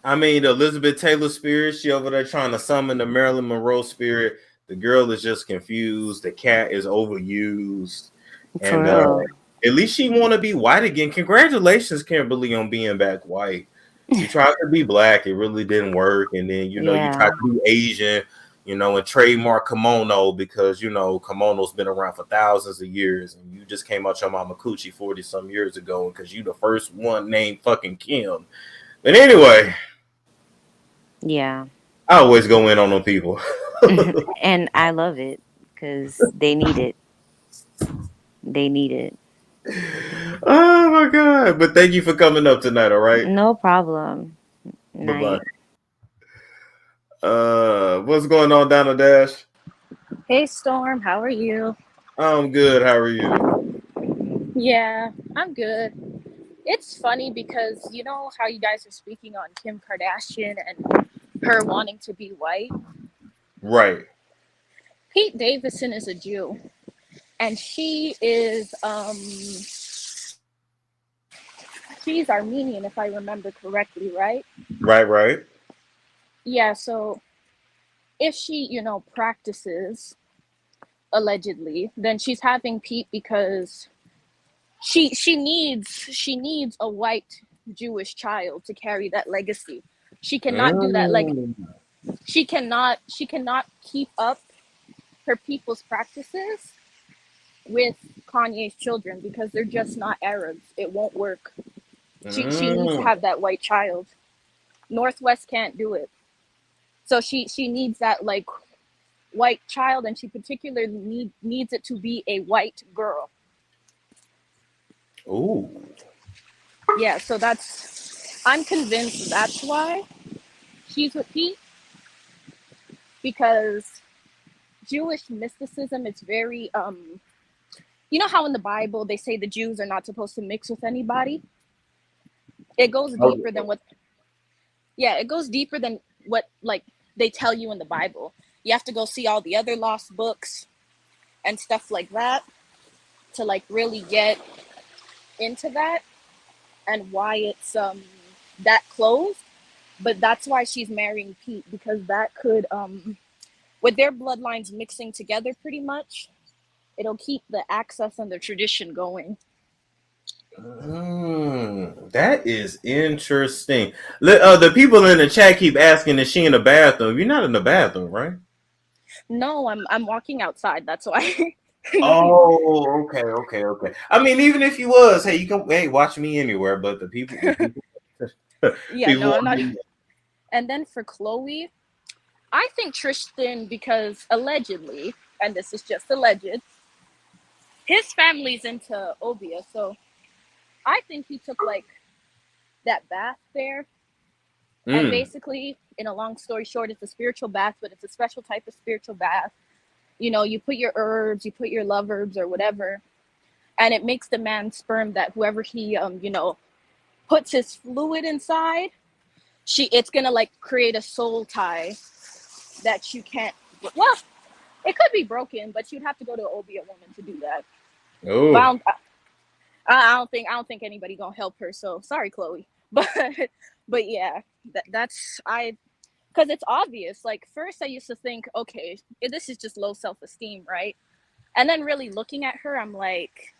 I mean, the Elizabeth Taylor spirit, she over there trying to summon the Marilyn Monroe spirit. The girl is just confused. The cat is overused. For And real. at least she want to be white again. Congratulations, Kimberly, on being back white. You tried to be black. It really didn't work. And then, you Yeah. tried to be Asian, and trademark kimono because, kimono's been around for thousands of years. And you just came out your mama coochie 40-some years ago because you the first one named fucking Kim. But anyway. Yeah. I always go in on them people. And I love it because they need it. They need it. Oh my God. But thank you for coming up tonight, all right? No problem. Bye-bye. What's going on, Donna Dash? Hey Storm, how are you? I'm good. How are you? Yeah, I'm good. It's funny because you know how you guys are speaking on Kim Kardashian and her wanting to be white. Right. Pete Davidson is a Jew, and she is she's Armenian, if I remember correctly, right? Right. Yeah, so if she, practices allegedly, then she's having Pete because she needs a white Jewish child to carry that legacy. She cannot do that. Like Mm. she cannot keep up her people's practices with Kanye's children because they're just not Arabs. It won't work. She needs to Mm. have that white child. Northwest can't do it. So she needs that like white child, and she particularly needs it to be a white girl. Ooh. Yeah, so I'm convinced that's why she's with Pete, because Jewish mysticism is very you know how in the Bible they say the Jews are not supposed to mix with anybody? It goes deeper than what it goes deeper than what like they tell you in the Bible. You have to go see all the other lost books and stuff like that to like really get into that and why it's that close. But that's why she's marrying Pete, because that could with their bloodlines mixing together pretty much, it'll keep the access and the tradition going. That is interesting. The people in the chat keep asking, is she in the bathroom? You're not in the bathroom, right? No, I'm walking outside. That's why. Oh, okay. I mean, even if you was, hey, you can watch me anywhere, but the people Yeah, people no, I'm want not. me. And then for Chloe, I think Tristan, because allegedly, and this is just alleged, his family's into Obia, so I think he took like that bath there. And Mm. basically, in a long story short, it's a spiritual bath, but it's a special type of spiritual bath. You put your herbs, you put your love herbs or whatever, and it makes the man's sperm that whoever he puts his fluid inside, it's gonna like create a soul tie that you can't. Well, it could be broken, but you'd have to go to an Obia woman to do that. But Oh. I don't think anybody gonna help her. So sorry, Chloe. But yeah, that's because it's obvious. Like first, I used to think, okay, this is just low self-esteem, right? And then really looking at her, I'm like,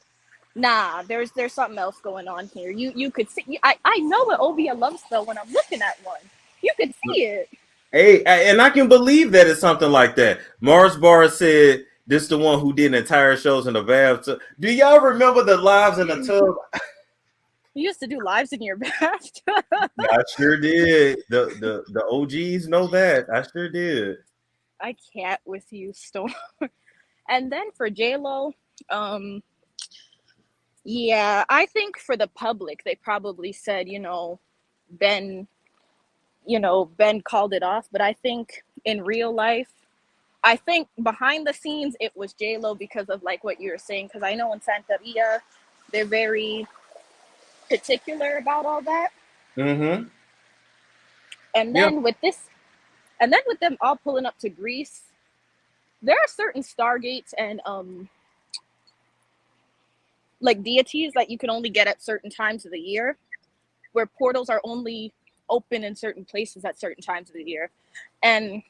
nah, there's something else going on here. You could see. I know what Obia loves though when I'm looking at one. You could see it. Hey, and I can believe that it's something like that. Mars Bar said this the one who did entire shows in the bathtub. Do y'all remember the lives in the tub? You used to do lives in your bathtub. I sure did. The OGs know that. I sure did. I can't with you, Storm. And then for J.Lo, yeah, I think for the public, they probably said, Ben, Ben called it off. But I think in real life, I think behind the scenes, it was J.Lo because of like what you were saying. Because I know in Santeria, they're very particular about all that. Mm-hmm. And Yeah. then with them all pulling up to Greece, there are certain stargates and like deities that you can only get at certain times of the year, where portals are only open in certain places at certain times of the year. And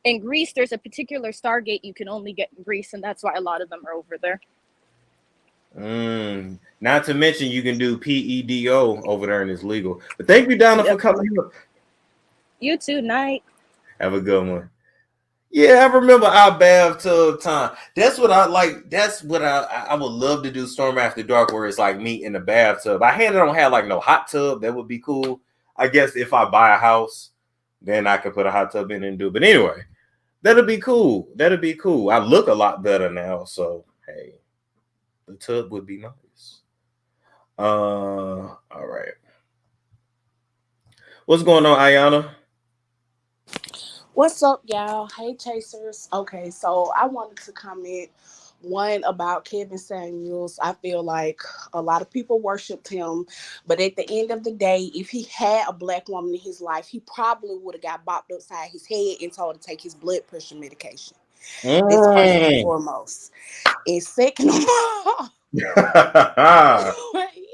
in Greece, there's a particular stargate you can only get in Greece, and that's why a lot of them are over there. Not to mention you can do PEDO over there and it's legal. But thank you, Donna, for coming up. You too, night. Have a good one. Yeah, I remember our bathtub time. That's what I like. That's what I would love to do. Storm After Dark, where it's like me in the bathtub. I don't have like no hot tub. That would be cool. I guess if I buy a house, then I could put a hot tub in and do it. But anyway, that'll be cool. That'll be cool. I look a lot better now, so hey, the tub would be nice. All right. What's going on, Ayana? What's up, y'all? Hey, Chasers. Okay, so I wanted to comment One about Kevin Samuels, I feel like a lot of people worshipped him, but at the end of the day, if he had a black woman in his life, he probably would have got bopped upside his head and told to take his blood pressure medication. That's first and foremost. And second of all,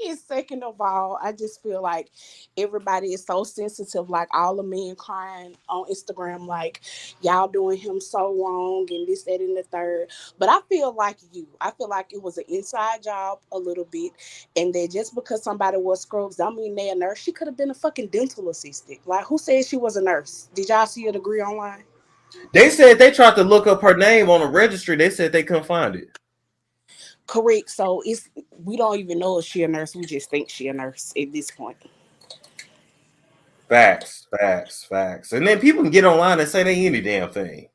and second of all, I just feel like everybody is so sensitive. Like all the men crying on Instagram, like y'all doing him so wrong and this, that, and the third. But I feel like I feel like it was an inside job a little bit, and that just because somebody was scrubs, don't mean they a nurse. She could have been a fucking dental assistant. Like who said she was a nurse? Did y'all see her degree online? They said they tried to look up her name on a registry. They said they couldn't find it. Correct. So we don't even know if she a nurse. We just think she a nurse at this point. Facts. And then people can get online and say they any damn thing.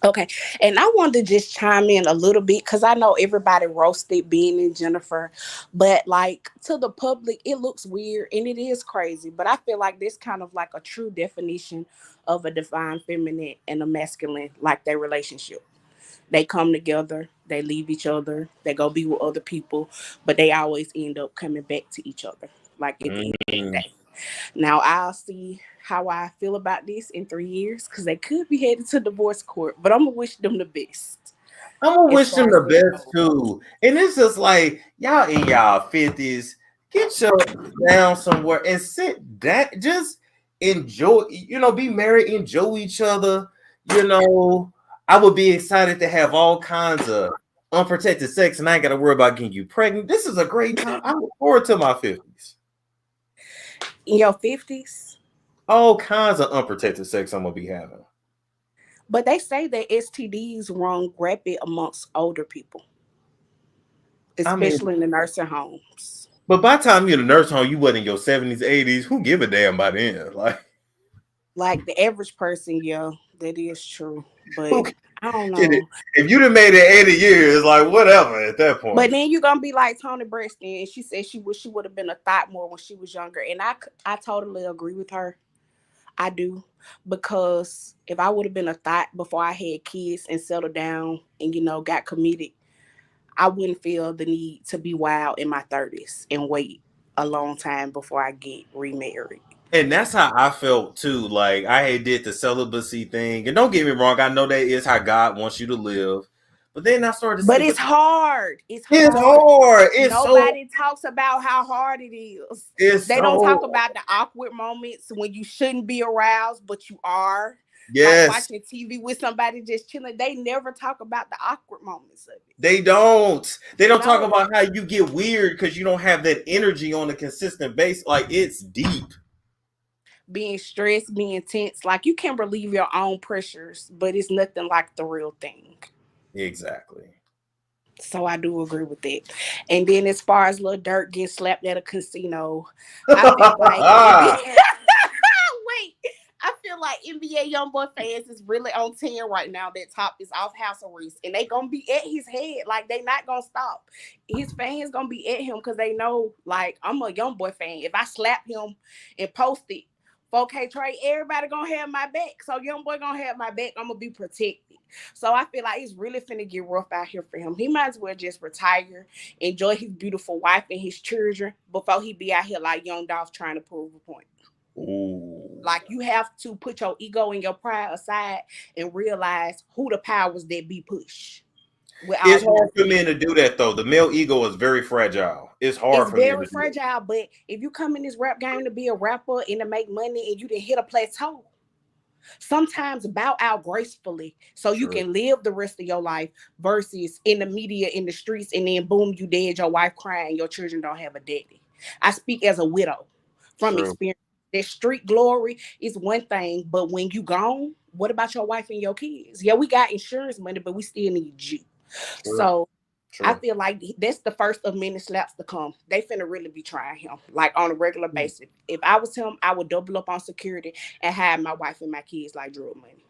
Okay. And I wanted to just chime in a little bit because I know everybody roasted Ben and Jennifer, but like to the public, it looks weird and it is crazy. But I feel like this kind of like a true definition of a divine feminine and a masculine, like their relationship. They come together, they leave each other, they go be with other people, but they always end up coming back to each other. Like at the end of the day. Now I'll see how I feel about this in 3 years because they could be headed to divorce court, but I'm gonna wish them the best. I'm gonna wish them the best too. And it's just like y'all in y'all 50s, get your down somewhere and sit down, just enjoy, be married, enjoy each other. I would be excited to have all kinds of unprotected sex and I ain't gotta worry about getting you pregnant. This is a great time. I look forward to my 50s. In your 50s? All kinds of unprotected sex I'm gonna be having. But they say that STDs run rapid amongst older people, especially in the nursing homes. But by the time you're in the nursing home, you wasn't in your 70s, 80s. Who give a damn by then? Like the average person, yeah, that is true. But I don't know. If you'd have made it 80 years, like whatever at that point. But then you're gonna be like Toni Braxton, and she said she wish she would have been a thought more when she was younger. And I totally agree with her. I do. Because if I would have been a thought before I had kids and settled down and, got committed, I wouldn't feel the need to be wild in my 30s and wait a long time before I get remarried. And that's how I felt too. Like I had did the celibacy thing. And don't get me wrong, I know that is how God wants you to live. But then I started to But it's hard. It's hard. Nobody talks about how hard it is. They don't talk about the awkward moments when you shouldn't be aroused, but you are. Yes. Like watching TV with somebody just chilling. They never talk about the awkward moments of it. They don't talk about how you get weird because you don't have that energy on a consistent base. Like it's deep. Being stressed, being tense. Like you can relieve your own pressures, but it's nothing like the real thing. Exactly. So I do agree with that. And then as far as Lil Durk getting slapped at a casino, I feel like I feel like NBA YoungBoy fans is really on 10 right now. That Top is off house arrest, and they gonna be at his head. Like they not gonna stop. His fans gonna be at him because they know, like I'm a YoungBoy fan. If I slap him and post it, 4K Trey, everybody gonna have my back. So YoungBoy gonna have my back. I'm gonna be protected. So I feel like it's really finna get rough out here for him. He might as well just retire, enjoy his beautiful wife and his children before he be out here like Young Dolph trying to prove a point. Ooh. Like you have to put your ego and your pride aside and realize who the powers that be push. It's hard for men to do that though. The male ego is very fragile. It's hard for men to do. It's very fragile, but if you come in this rap game to be a rapper and to make money and you didn't hit a plateau, sometimes bow out gracefully so you can live the rest of your life versus in the media, in the streets, and then boom, you dead, your wife crying, your children don't have a daddy. I speak as a widow from experience. That street glory is one thing, but when you gone, what about your wife and your kids? Yeah, we got insurance money, but we still need you. So I feel like that's the first of many slaps to come. They finna really be trying him, like on a regular basis. If I was him, I would double up on security and hide my wife and my kids like drug money.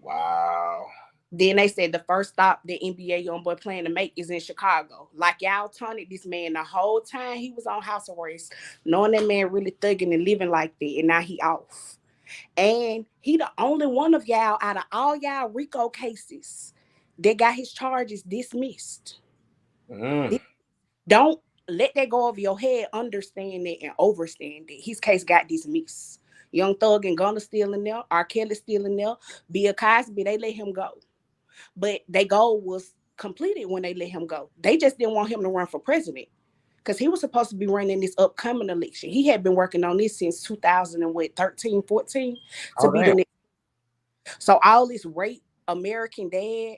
Wow. Then they said the first stop the NBA YoungBoy plan to make is in Chicago. Like y'all taunted this man the whole time he was on house arrest, knowing that man really thugging and living like that, and now he off. And he the only one of y'all out of all y'all RICO cases that got his charges dismissed. Don't let that go over your head. Understand it and overstand it. His case got dismissed. Young Thug and Gunna still in there. R. Kelly still in there. Bill Cosby, they let him go. But their goal was completed when they let him go. They just didn't want him to run for president because he was supposed to be running this upcoming election. He had been working on this since 2013, 14 to be the next. So all this rape American dad,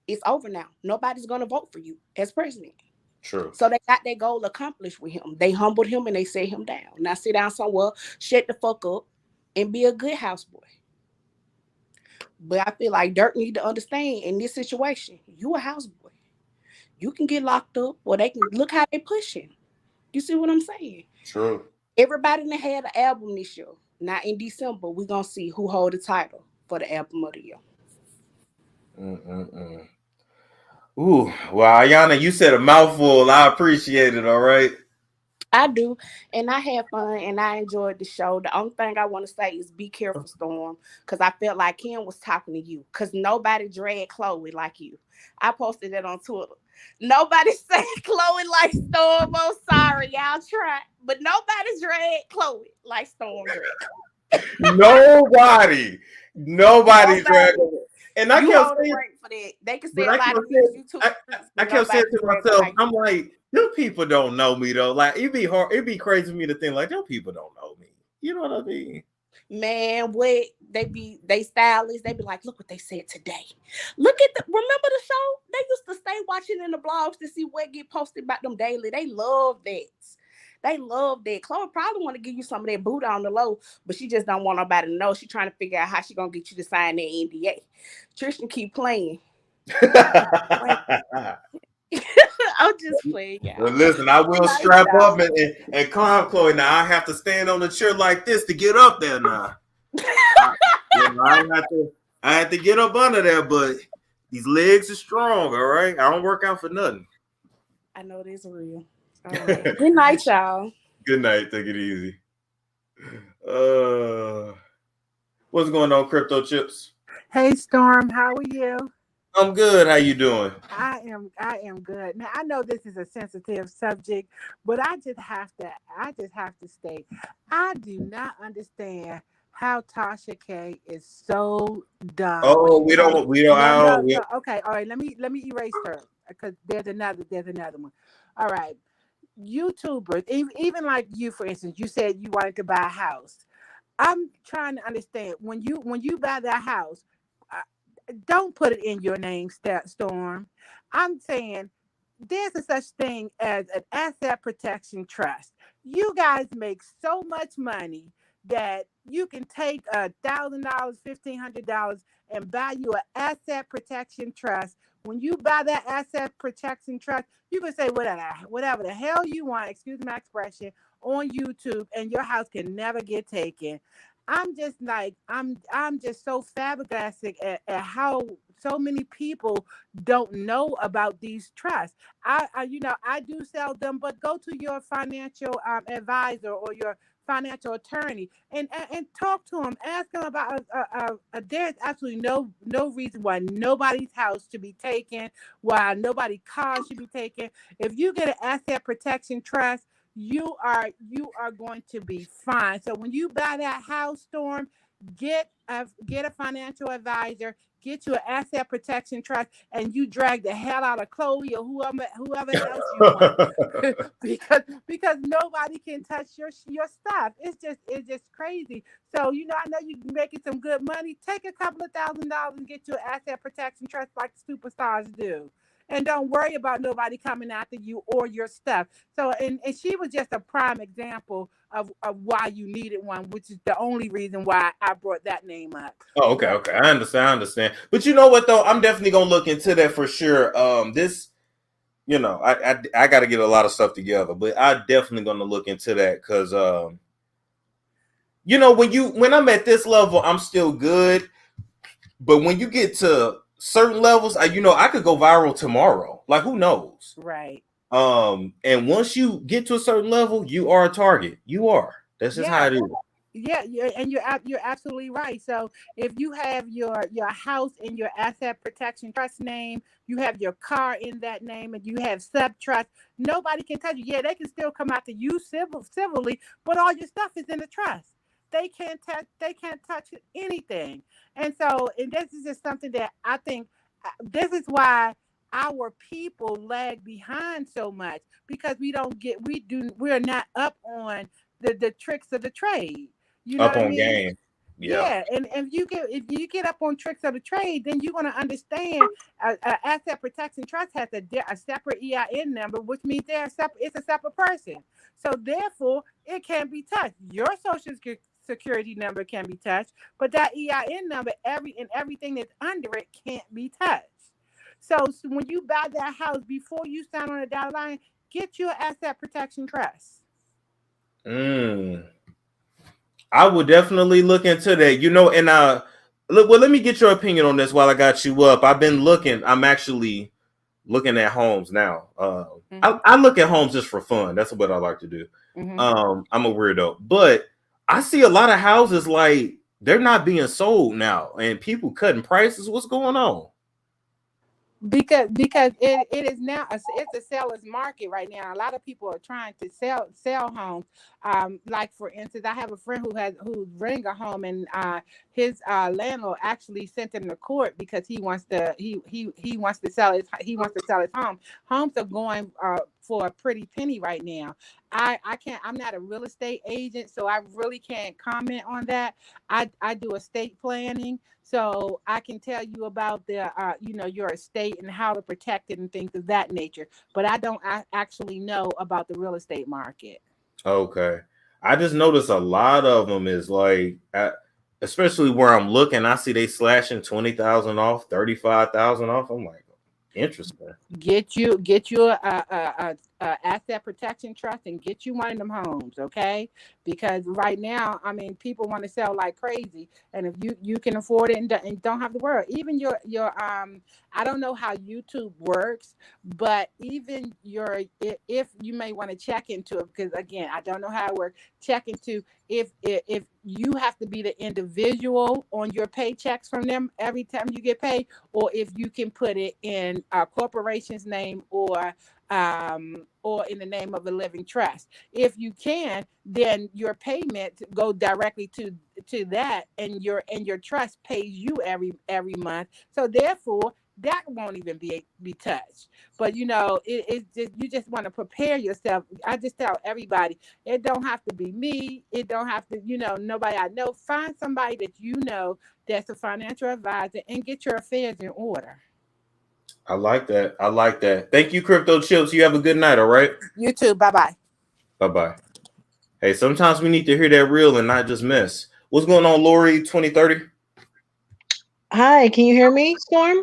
it's over now. Nobody's going to vote for you as president. True. So they got their goal accomplished with him. They humbled him and they set him down. Now sit down somewhere, shut the fuck up, and be a good houseboy. But I feel like Dirk need to understand in this situation, you a houseboy. You can get locked up, or they can look how they pushing. You see what I'm saying? True. Everybody that had an album this year. Now in December, we're gonna see who hold the title for the album of the year. Ooh, well, Ayana, you said a mouthful. I appreciate it. All right. I do, and I had fun, and I enjoyed the show. The only thing I want to say is be careful, Storm, because I felt like Ken was talking to you, because nobody dragged Chloe like you. I posted that on Twitter. Nobody said Chloe like Storm. Oh, sorry, y'all tried, but nobody dragged Chloe like Storm dragged. Nobody dragged. And I kept saying for that. They can say a lot of things. I kept saying to myself, I'm like, them people don't know me though. Like it'd be crazy for me to think like them people don't know me. You know what I mean? Man, what they stylists, they be like, look what they said today. Look at remember the show? They used to stay watching in the blogs to see what get posted about them daily. They love that. They love that. Chloe probably want to give you some of that Buddha on the low, but she just don't want nobody to know. She trying to figure out how she gonna get you to sign that NDA. Tristan keep playing. I'm just playing, y'all. Well, listen, I will strap up and climb Chloe. Now I have to stand on the chair like this to get up there now. I had to get up under there, but these legs are strong, all right? I don't work out for nothing. I know this is real. All right. Good night, y'all. Good night. Take it easy. What's going on, Crypto Chips? Hey, Storm, how are you? I'm good. How you doing? I am good. Now I know this is a sensitive subject, but I just have to state, I do not understand how Tasha K is so dumb. Oh, we don't. Okay, all right. Let me erase her because there's another one. All right, YouTubers, even like you, for instance, you said you wanted to buy a house. I'm trying to understand when you buy that house. Don't put it in your name, Storm. I'm saying there's a such thing as an asset protection trust. You guys make so much money that you can take $1,000, $1,500 and buy you an asset protection trust. When you buy that asset protection trust, you can say whatever the hell you want, excuse my expression, on YouTube, and your house can never get taken. I'm just like, I'm just so flabbergasted at how so many people don't know about these trusts. I do sell them, but go to your financial advisor or your financial attorney and talk to them. Ask them about. There's absolutely no reason why nobody's house should be taken, why nobody's car should be taken. If you get an asset protection trust, you are going to be fine. So when you buy that house, Storm, get a financial advisor, get you an asset protection trust, and you drag the hell out of Chloe or whoever else you want, because nobody can touch your stuff. It's just crazy. So I know you're making some good money. Take a couple of $1,000s and get you an asset protection trust like the superstars do. And don't worry about nobody coming after you or your stuff. So, and she was just a prime example of why you needed one, which is the only reason why I brought that name up. Oh, okay. I understand. But you know what, though? I'm definitely going to look into that for sure. This, I got to get a lot of stuff together, but I'm definitely going to look into that because, when I'm at this level, I'm still good. But when you get to certain levels, I could go viral tomorrow. Like, who knows? Right. And once you get to a certain level, you are a target. You are. That's just how it is. Yeah, and you're absolutely right. So if you have your house in your asset protection trust name, you have your car in that name, and you have sub trust, nobody can touch you. Yeah, they can still come out to you civilly, but all your stuff is in the trust. They can't touch anything. And so, and this is just something that I think this is why our people lag behind so much, because we're not up on the tricks of the trade. You know Up what I on mean? game. Yeah. Yeah, and if you get up on tricks of the trade, then you're gonna understand asset protection trust has a separate EIN number, which means it's a separate person. So therefore, it can't be touched. Your social security number can be touched, but that EIN number, everything that's under it can't be touched. So when you buy that house, before you sign on the dotted line, get your asset protection trust. Mm. I would definitely look into that. And look. Well, let me get your opinion on this while I got you up. I've been looking. I'm actually looking at homes now. I look at homes just for fun. That's what I like to do. I'm a weirdo, but I see a lot of houses like they're not being sold now, and people cutting prices. What's going on? Because it is now it's a seller's market right now. A lot of people are trying to sell homes. Like for instance, I have a friend who's renting a home, and his landlord actually sent him to court because he wants to sell his home. Homes are going for a pretty penny right now. I'm not a real estate agent, so I really can't comment on that. I do estate planning, so I can tell you about your estate and how to protect it and things of that nature. But I don't actually know about the real estate market. Okay, I just noticed a lot of them is like, especially where I'm looking, I see they slashing 20,000 off, 35,000 off. I'm like, interesting. Get you a asset protection trust and get you one of them homes, okay? Because right now, I mean, people want to sell like crazy, and if you can afford it and don't have to worry. Even your I don't know how YouTube works, but even if you may want to check into it, because again, I don't know how it works. Check into if you have to be the individual on your paychecks from them every time you get paid, or if you can put it in a corporation's name, or in the name of a living trust. If you can, then your payment go directly to that, and your trust pays you every month. So therefore, that won't even be touched. But it's just, you just want to prepare yourself. I just tell everybody, it don't have to be me. It don't have to, nobody I know. Find somebody that you know that's a financial advisor and get your affairs in order. I like that. I like that. Thank you, Crypto Chips. You have a good night. All right. You too. Bye-bye. Bye-bye. Hey, sometimes we need to hear that real and not just mess. What's going on, Lori 2030? Hi, can you hear me, Storm?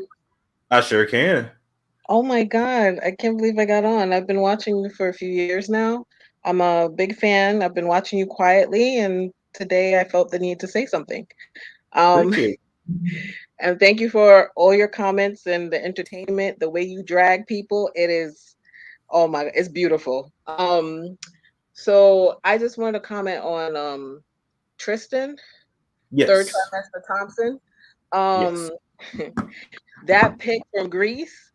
I sure can. Oh my God, I can't believe I got on. I've been watching you for a few years now. I'm a big fan. I've been watching you quietly, and today I felt the need to say something. Um, Appreciate it. and thank you for all your comments and the entertainment, the way you drag people. It is, oh my, it's beautiful. So I just wanted to comment on Tristan, third Yes. trimester Thompson. Yes. That pic from Greece,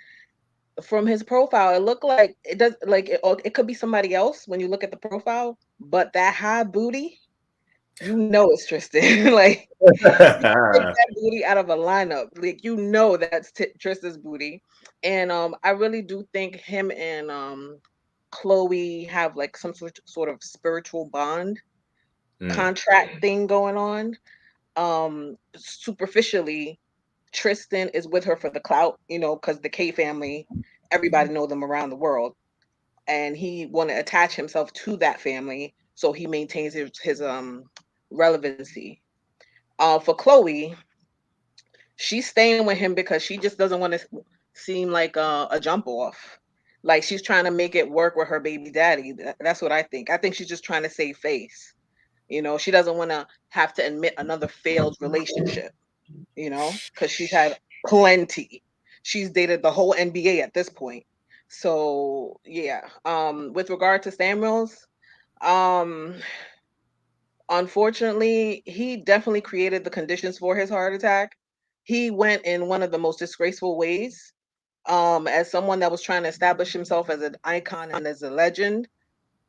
from his profile, it looked like it does, like it could be somebody else when you look at the profile, but that high booty, it's Tristan. Like, take that booty out of a lineup, like that's Tristan's booty. And I really do think him and Chloe have like some sort of spiritual bond contract thing going on. Superficially, Tristan is with her for the clout, because the K family, everybody know them around the world, and he want to attach himself to that family so he maintains his relevancy. For Chloe, she's staying with him because she just doesn't want to seem like a jump off. Like, she's trying to make it work with her baby daddy. That's what I think. I think she's just trying to save face. She doesn't want to have to admit another failed relationship, because she's had plenty. She's dated the whole NBA at this point. So yeah. With regard to Samuels, Unfortunately, he definitely created the conditions for his heart attack. He went in one of the most disgraceful ways. As someone that was trying to establish himself as an icon and as a legend,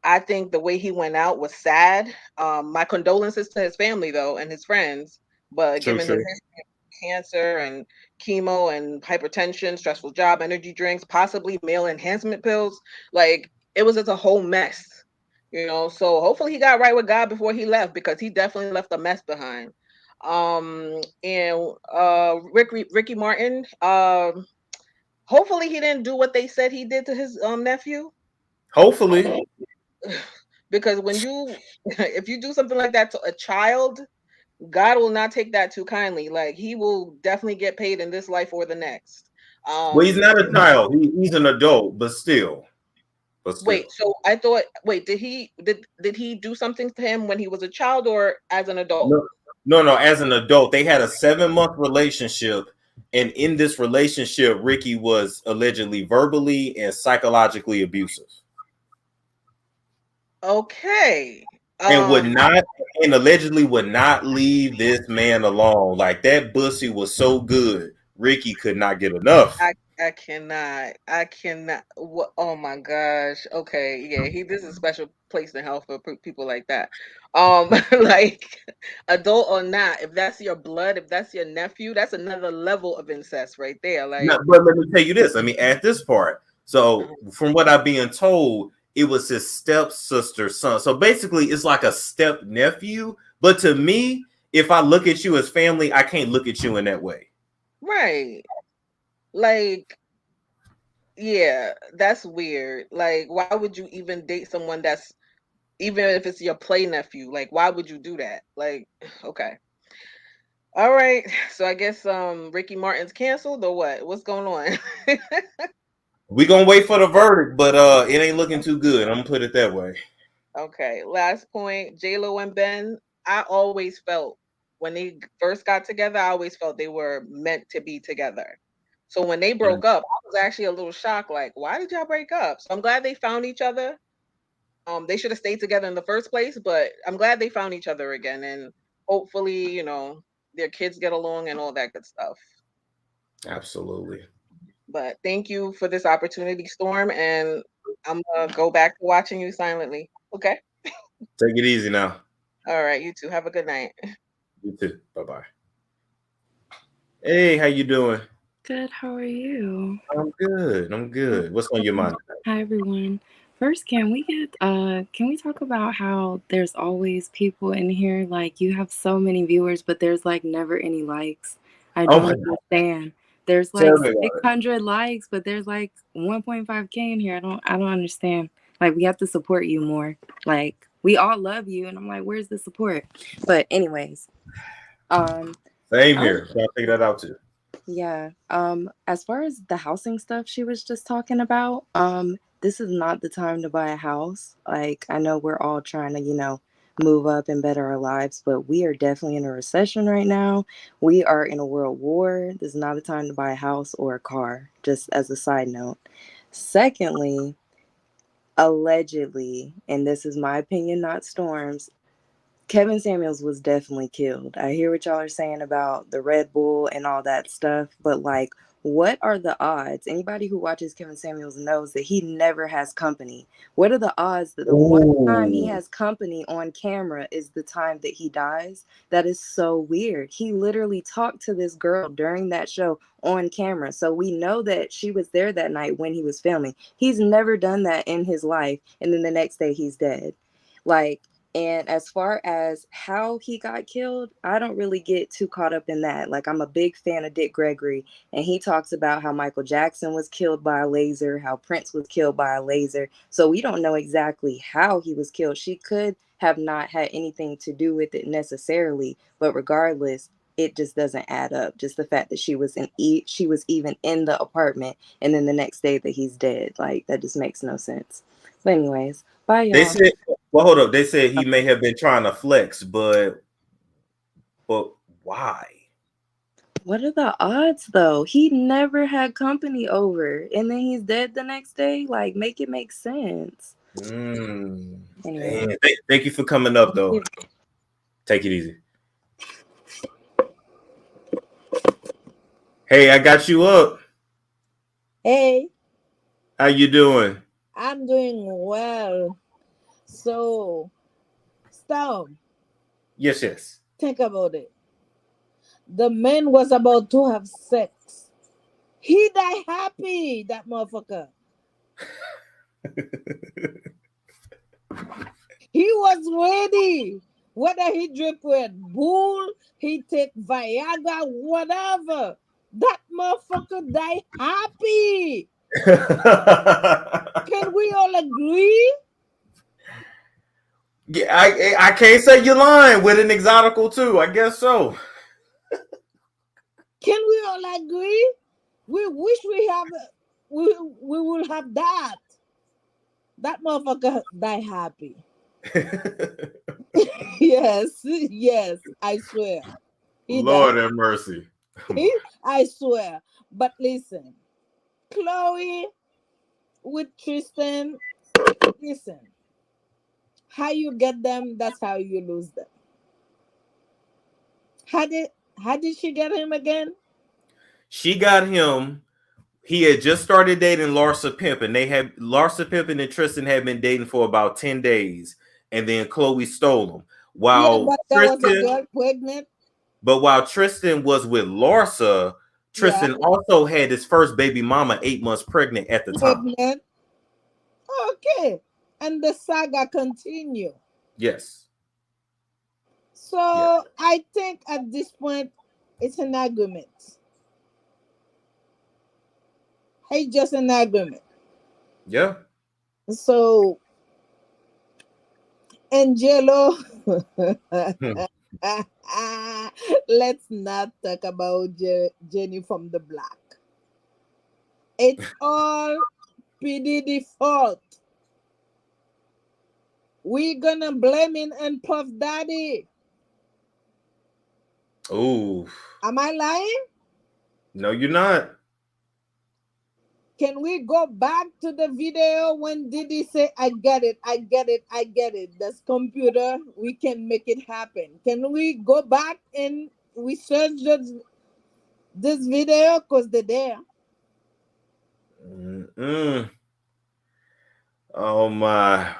I think the way he went out was sad. My condolences to his family though and his friends. But True, given his true. history of cancer and chemo and hypertension, stressful job, energy drinks, possibly male enhancement pills, like it was just a whole mess. So hopefully he got right with God before he left because he definitely left a mess behind. And Ricky Martin, hopefully he didn't do what they said he did to his nephew. Hopefully. Because when you if you do something like that to a child, God will not take that too kindly. Like he will definitely get paid in this life or the next. Well, he's not a child. He's an adult, but still. Wait, so I thought did he do something to him when he was a child or as an adult? No. As an adult, they had a 7-month relationship, and in this relationship, Ricky was allegedly verbally and psychologically abusive. Okay. And allegedly would not leave this man alone. Like that pussy was so good, Ricky could not get enough. I cannot. Oh my gosh. Okay, yeah. This is a special place in hell for people like that. Like adult or not, if that's your blood, if that's your nephew, that's another level of incest right there. Like, No, but let me tell you this. Let me add this part. So, from what I'm being told, it was his stepsister's son. So basically, it's like a step nephew. But to me, if I look at you as family, I can't look at you in that way. Right. Like, yeah, that's weird. Like, why would you even date someone that's, even if it's your play nephew? Like, why would you do that? Like, okay. All right. So I guess Ricky Martin's canceled or what? What's going on? We gonna wait for the verdict, but it ain't looking too good. I'm gonna put it that way. Okay. Last point. J.Lo and Ben. I always felt when they first got together, I always felt they were meant to be together. So when they broke up, I was actually a little shocked. Like, why did y'all break up? So I'm glad they found each other. They should have stayed together in the first place, but I'm glad they found each other again, and hopefully, their kids get along and all that good stuff. Absolutely. But thank you for this opportunity, Storm, and I'm gonna go back to watching you silently. Okay. Take it easy now. All right. You too. Have a good night. You too. Bye-bye. Hey, how you doing? Good. How are you? I'm good. What's on your mind? Hi, everyone. First, can we talk about how there's always people in here, like you have so many viewers, but there's like never any likes. I don't understand. There's like 600 likes, but there's like 1.5K in here. I don't understand. Like we have to support you more. Like we all love you, and I'm like, where's the support? But anyways, same here. Trying to figure that out too. Yeah. As far as the housing stuff she was just talking about, this is not the time to buy a house. Like, I know we're all trying to, move up and better our lives, but we are definitely in a recession right now. We are in a world war. This is not the time to buy a house or a car, just as a side note. Secondly, allegedly, and this is my opinion, not Storm's, Kevin Samuels was definitely killed. I hear what y'all are saying about the Red Bull and all that stuff, but like, what are the odds? Anybody who watches Kevin Samuels knows that he never has company. What are the odds that the one time he has company on camera is the time that he dies? That is so weird. He literally talked to this girl during that show on camera. So we know that she was there that night when he was filming. He's never done that in his life. And then the next day he's dead. Like, and as far as how he got killed, I don't really get too caught up in that. Like, I'm a big fan of Dick Gregory, and he talks about how Michael Jackson was killed by a laser, how Prince was killed by a laser. So we don't know exactly how he was killed. She could have not had anything to do with it necessarily, but regardless, it just doesn't add up. Just the fact that she was even in the apartment, and then the next day that he's dead, like that just makes no sense. But anyways, bye y'all. They said, well, hold up. They said he may have been trying to flex, but why? What are the odds though? He never had company over, and then he's dead the next day. Like, make it make sense. Anyway. Thank you for coming up though. Take it easy. Hey, I got you up. Hey, How you doing? I'm doing well. So, Storm, Yes. think about it. The man was about to have sex. He died happy, that motherfucker. He was ready. Whether he drink Red Bull, he take Viagra, whatever. That motherfucker died happy. Can we all agree? Yeah, I can't say you're lying with an exotical too. I guess so. Can we all agree? We wish we will have that. That motherfucker die happy. yes, I swear. Lord have mercy. I swear. But listen, Chloe with Tristan, listen. How you get them, that's how you lose them. How did she get him again? She got him. He had just started dating Larsa Pimp, and Larsa Pimp and Tristan had been dating for about 10 days, and then Chloe stole him. But there was a girl pregnant. But while Tristan was with Larsa, Tristan also had his first baby mama 8 months pregnant at the time. Okay. And the saga continue. Yes. So I think at this point it's an argument. It's just an argument. Yeah. So and J.Lo, let's not talk about Jenny from the block. It's all P. Diddy fault. We're gonna blame him and Puff Daddy. Oh. Am I lying? No, you're not. Can we go back to the video when Diddy say, I get it. That's computer. We can make it happen. Can we go back and research this video? Because they're there. Oh my.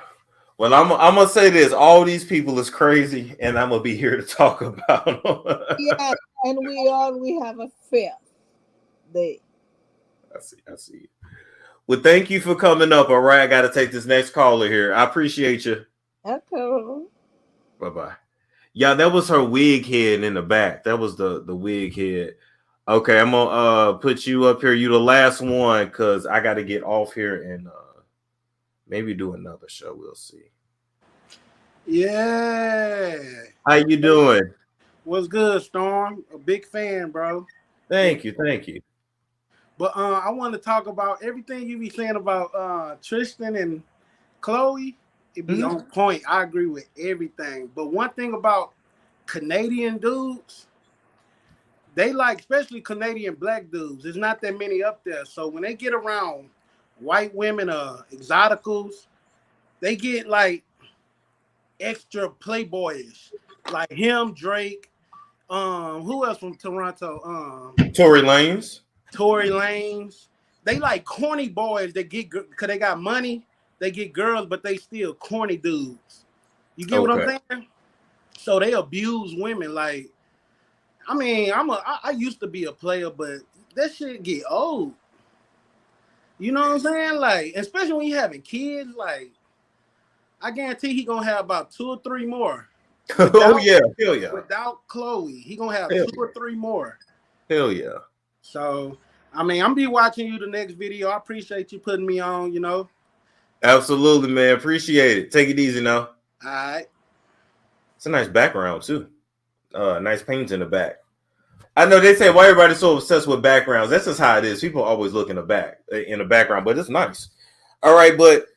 Well, I'm gonna say this. All these people is crazy, and I'm gonna be here to talk about them. Yeah, and we have a fair day. I see. Well, thank you for coming up. All right, I got to take this next caller here. I appreciate you. Okay. Bye-bye. Yeah, that was her wig head in the back. That was the wig head. Okay, I'm gonna put you up here. You the last one because I got to get off here and maybe do another show. We'll see. Yeah. How you doing? What's good, Storm? A big fan, bro. Thank you. But I want to talk about everything you be saying about Tristan and Chloe. It be on point. I agree with everything. But one thing about Canadian dudes, they like, especially Canadian black dudes, there's not that many up there. So when they get around white women or exoticals, they get like extra playboyish. Like him, Drake, who else from Toronto? Tory Lanez. They like corny boys that get, because they got money, they get girls, but they still corny dudes. You get what I'm saying? So they abuse women. Like, I mean, I used to be a player, but that shit get old. You know what I'm saying? Like, especially when you having kids, like, I guarantee he gonna have about 2 or 3 more. Hell yeah. Without Chloe, he gonna have 2 or 3 more. Hell yeah. So, I mean, I'm be watching you the next video. I appreciate you putting me on, you know. Absolutely, man. Appreciate it. Take it easy now. All right. It's a nice background too. Nice paint in the back. I know they say why everybody's so obsessed with backgrounds. That's just how it is. People always look in the background, but it's nice. All right, but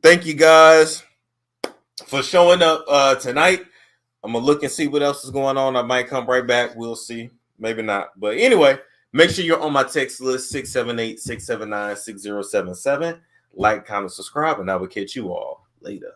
thank you guys for showing up tonight. I'm gonna look and see what else is going on. I might come right back. We'll see. Maybe not. But anyway, make sure you're on my text list 678-679-6077. Like, comment, subscribe, and I will catch you all later.